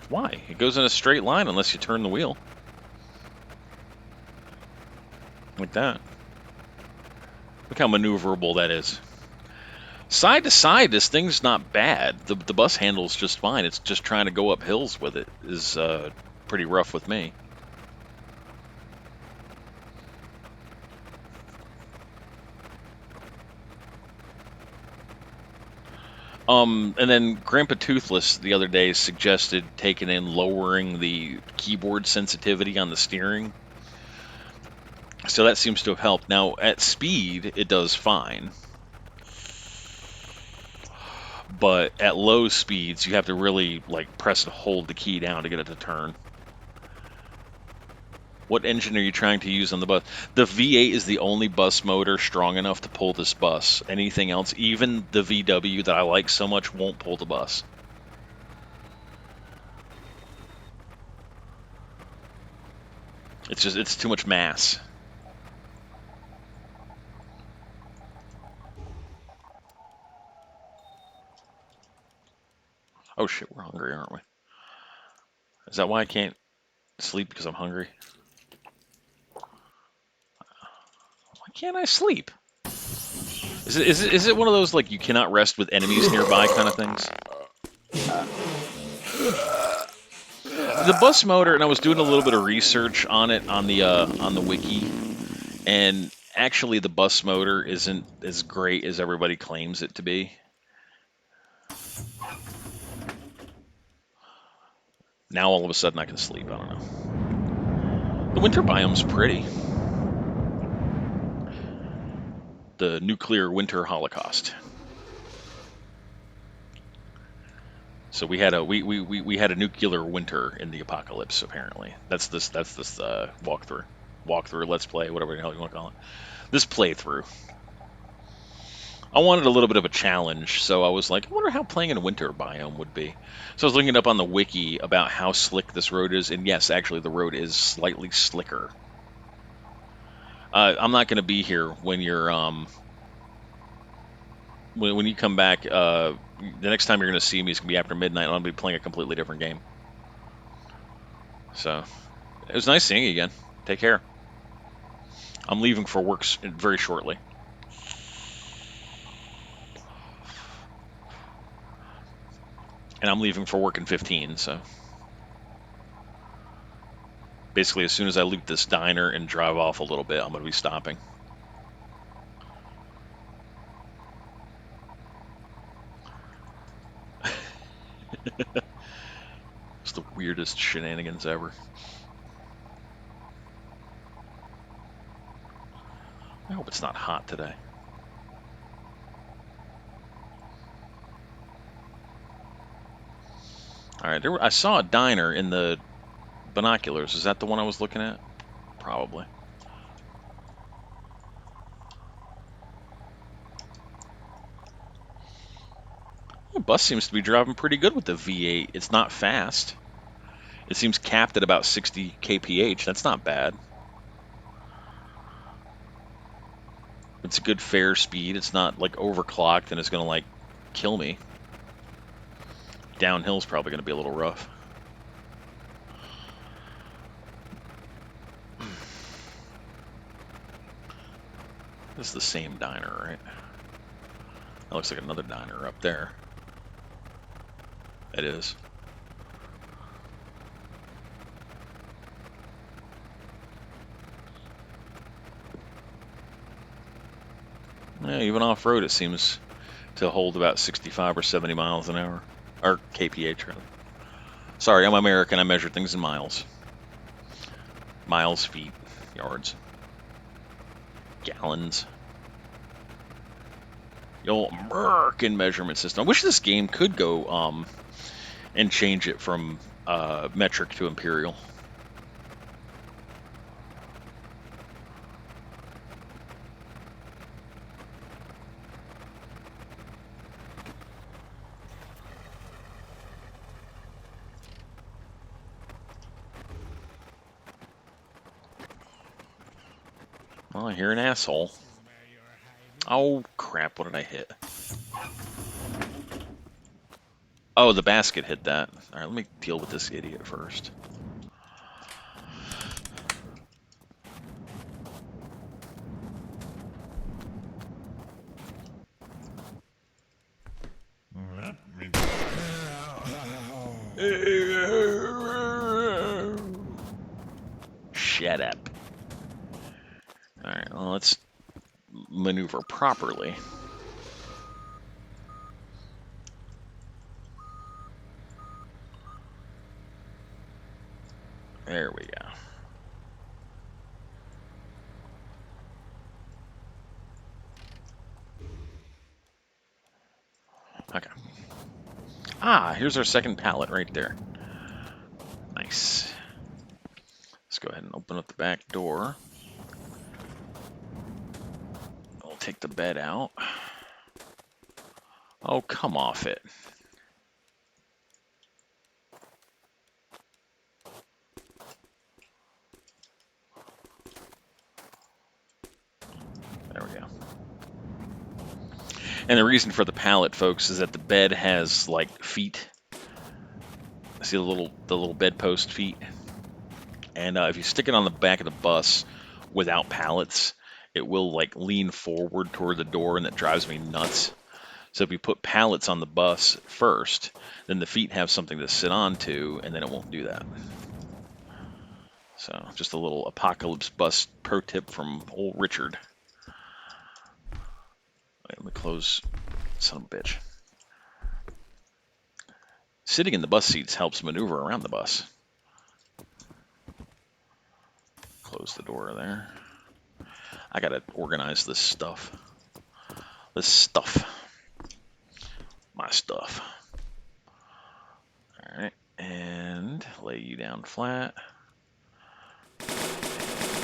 A: Why? It goes in a straight line unless you turn the wheel. Like that. Look how maneuverable that is. Side to side, this thing's not bad. The bus handles just fine. It's just trying to go up hills with it is pretty rough with me. And then Grandpa Toothless the other day suggested taking in lowering the keyboard sensitivity on the steering. So that seems to have helped. Now, at speed, it does fine. But at low speeds, you have to really like press and hold the key down to get it to turn. What engine are you trying to use on the bus? The V8 is the only bus motor strong enough to pull this bus. Anything else, even the VW that I like so much, won't pull the bus. It's too much mass. Oh shit, we're hungry, aren't we? Is that why I can't sleep because I'm hungry? Why can't I sleep? Is it one of those like you cannot rest with enemies nearby kind of things? The bus motor, and I was doing a little bit of research on it on the wiki, and actually the bus motor isn't as great as everybody claims it to be. Now all of a sudden I can sleep. I don't know. The winter biome's pretty. The nuclear winter holocaust. So we had a nuclear winter in the apocalypse. Apparently, that's this walkthrough, let's play, whatever the hell you want to call it. This playthrough. I wanted a little bit of a challenge, so I was like, I wonder how playing in a winter biome would be. So I was looking it up on the wiki about how slick this road is, and yes, actually the road is slightly slicker. I'm not going to be here when you're when you come back. The next time you're going to see me is going to be after midnight. I'm going to be playing a completely different game. So it was nice seeing you again. Take care. I'm leaving for work very shortly. And I'm leaving for work in 15, so basically as soon as I leave this diner and drive off a little bit, I'm going to be stopping. It's the weirdest shenanigans ever. Hope it's not hot today. All right, I saw a diner in the binoculars. Is that the one I was looking at? Probably. The bus seems to be driving pretty good with the V8. It's not fast. It seems capped at about 60 kph. That's not bad. It's a good fair speed. It's not like overclocked and it's going to like kill me. Downhill's probably going to be a little rough. This is the same diner, right? That looks like another diner up there. It is. Yeah, even off-road it seems to hold about 65 or 70 miles an hour. Or kph, rather. Sorry, I'm American. I measure things in miles. Miles, feet, yards, gallons. The old American measurement system. I wish this game could go and change it from metric to imperial. Well, I hear an asshole.
B: This is where you're hiding.
A: Oh, crap. What did I hit? Oh, the basket hit that. All right, let me deal with this idiot first.
B: Let me.
A: Shut up. All right, well, let's maneuver properly. There we go. Okay. Ah, here's our second pallet right there. Nice. Let's go ahead and open up the back door. We'll take the bed out. Oh, come off it. There we go. And the reason for the pallet, folks, is that the bed has like feet. See the little bedpost feet? And if you stick it on the back of the bus without pallets, it will like lean forward toward the door, and that drives me nuts. So if you put pallets on the bus first, then the feet have something to sit onto, and then it won't do that. So just a little apocalypse bus pro tip from old Richard. Wait, let me close, son of a bitch. Sitting in the bus seats helps maneuver around the bus. Close the door there. I gotta organize this stuff. This stuff. My stuff. Alright, and lay you down flat.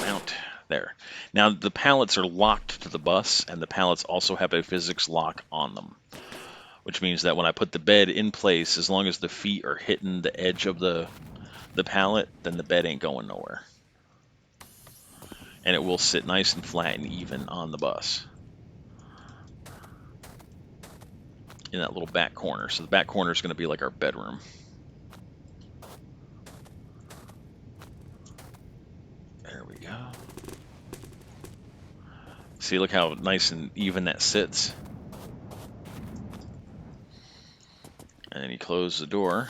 A: Mount. There. Now the pallets are locked to the bus, and the pallets also have a physics lock on them. Which means that when I put the bed in place, as long as the feet are hitting the edge of the pallet, then the bed ain't going nowhere. And it will sit nice and flat and even on the bus. In that little back corner. So the back corner is going to be like our bedroom. There we go. See, look how nice and even that sits. And then you close the door.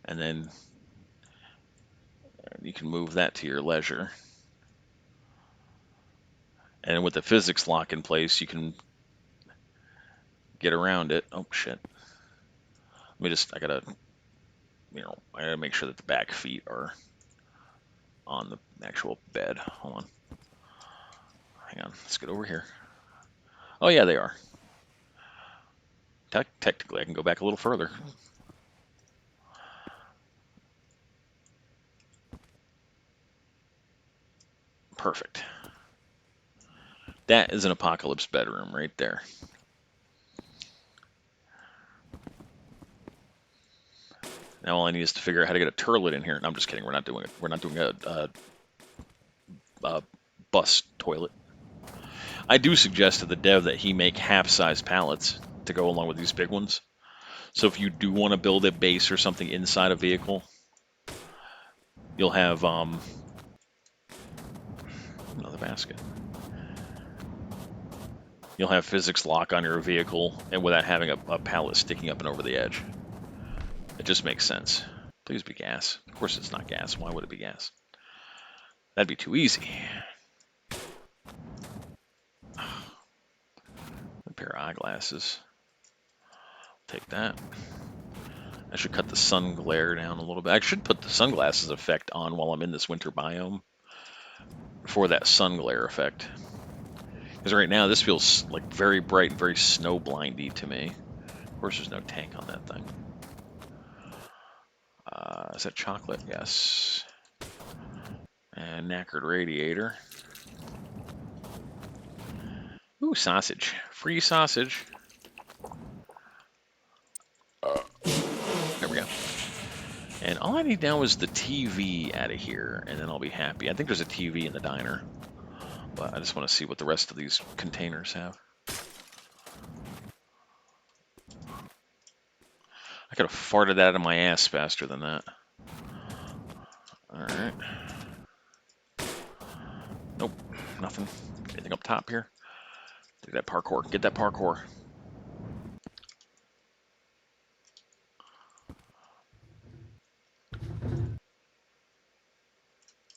A: And then you can move that to your leisure. And with the physics lock in place, you can get around it. Oh, shit. I gotta make sure that the back feet are on the actual bed. Hold on. Hang on. Let's get over here. Oh, yeah, they are. Technically, I can go back a little further. Perfect. That is an apocalypse bedroom right there. Now all I need is to figure out how to get a turlet in here. No, I'm just kidding. We're not doing it. We're not doing a bus toilet. I do suggest to the dev that he make half-size pallets to go along with these big ones. So if you do want to build a base or something inside a vehicle, you'll have another basket. You'll have physics lock on your vehicle, and without having a pallet sticking up and over the edge. It just makes sense. Please be gas. Of course it's not gas. Why would it be gas? That'd be too easy. A pair of eyeglasses. Take that. I should cut the sun glare down a little bit. I should put the sunglasses effect on while I'm in this winter biome for that sun glare effect. Because right now this feels like very bright and very snow blindy to me. Of course there's no tank on that thing. Is that chocolate? Yes. And knackered radiator. Ooh, sausage. Free sausage. There we go. And all I need now is the TV out of here, and then I'll be happy. I think there's a TV in the diner, but I just want to see what the rest of these containers have. I could have farted that out of my ass faster than that. Alright. Nope, nothing. Anything up top here? Take that parkour. Get that parkour.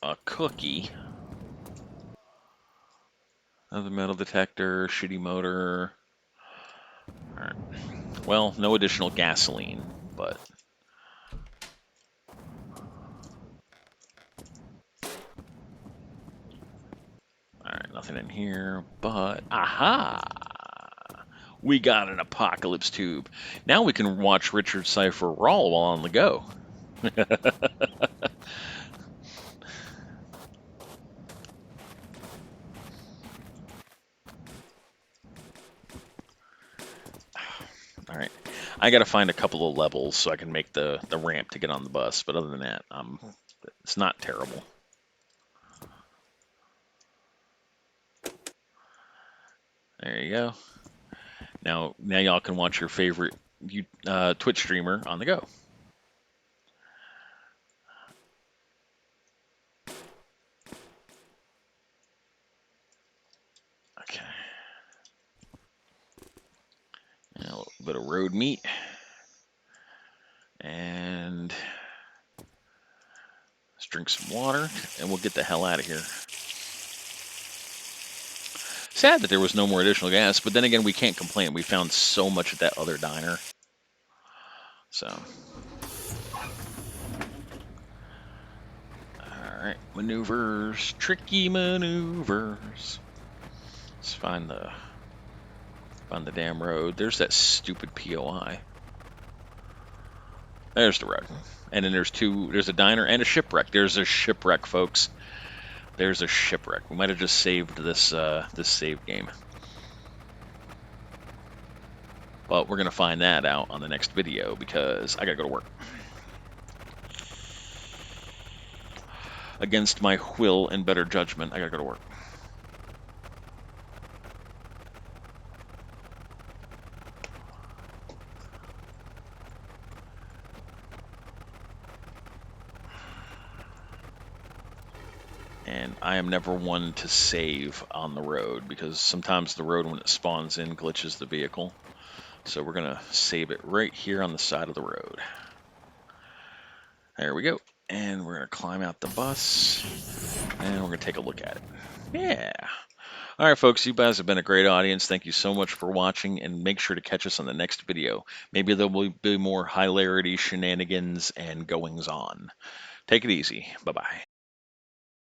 A: A cookie. Another metal detector, shitty motor. Alright. Well, no additional gasoline, but... Alright, nothing in here, but... Aha! We got an apocalypse tube. Now we can watch Richard Cypher raw while on the go. Alright. I gotta find a couple of levels so I can make the ramp to get on the bus, but other than that, it's not terrible. There you go. Now y'all can watch your favorite Twitch streamer on the go. Okay. Now a little bit of road meat. And let's drink some water, and we'll get the hell out of here. Sad that there was no more additional gas, but then again, we can't complain. We found so much at that other diner. So. Alright, maneuvers. Tricky maneuvers. Let's find the damn road. There's that stupid POI. There's the road. And then there's a diner and a shipwreck. There's a shipwreck, folks. There's a shipwreck. We might have just saved this save game. But we're going to find that out on the next video because I got to go to work. Against my will and better judgment, I got to go to work. And I am never one to save on the road because sometimes the road when it spawns in glitches the vehicle. So we're going to save it right here on the side of the road. There we go. And we're going to climb out the bus and we're going to take a look at it. Yeah. All right, folks, you guys have been a great audience. Thank you so much for watching, and make sure to catch us on the next video. Maybe there will be more hilarity, shenanigans, and goings on. Take it easy. Bye-bye.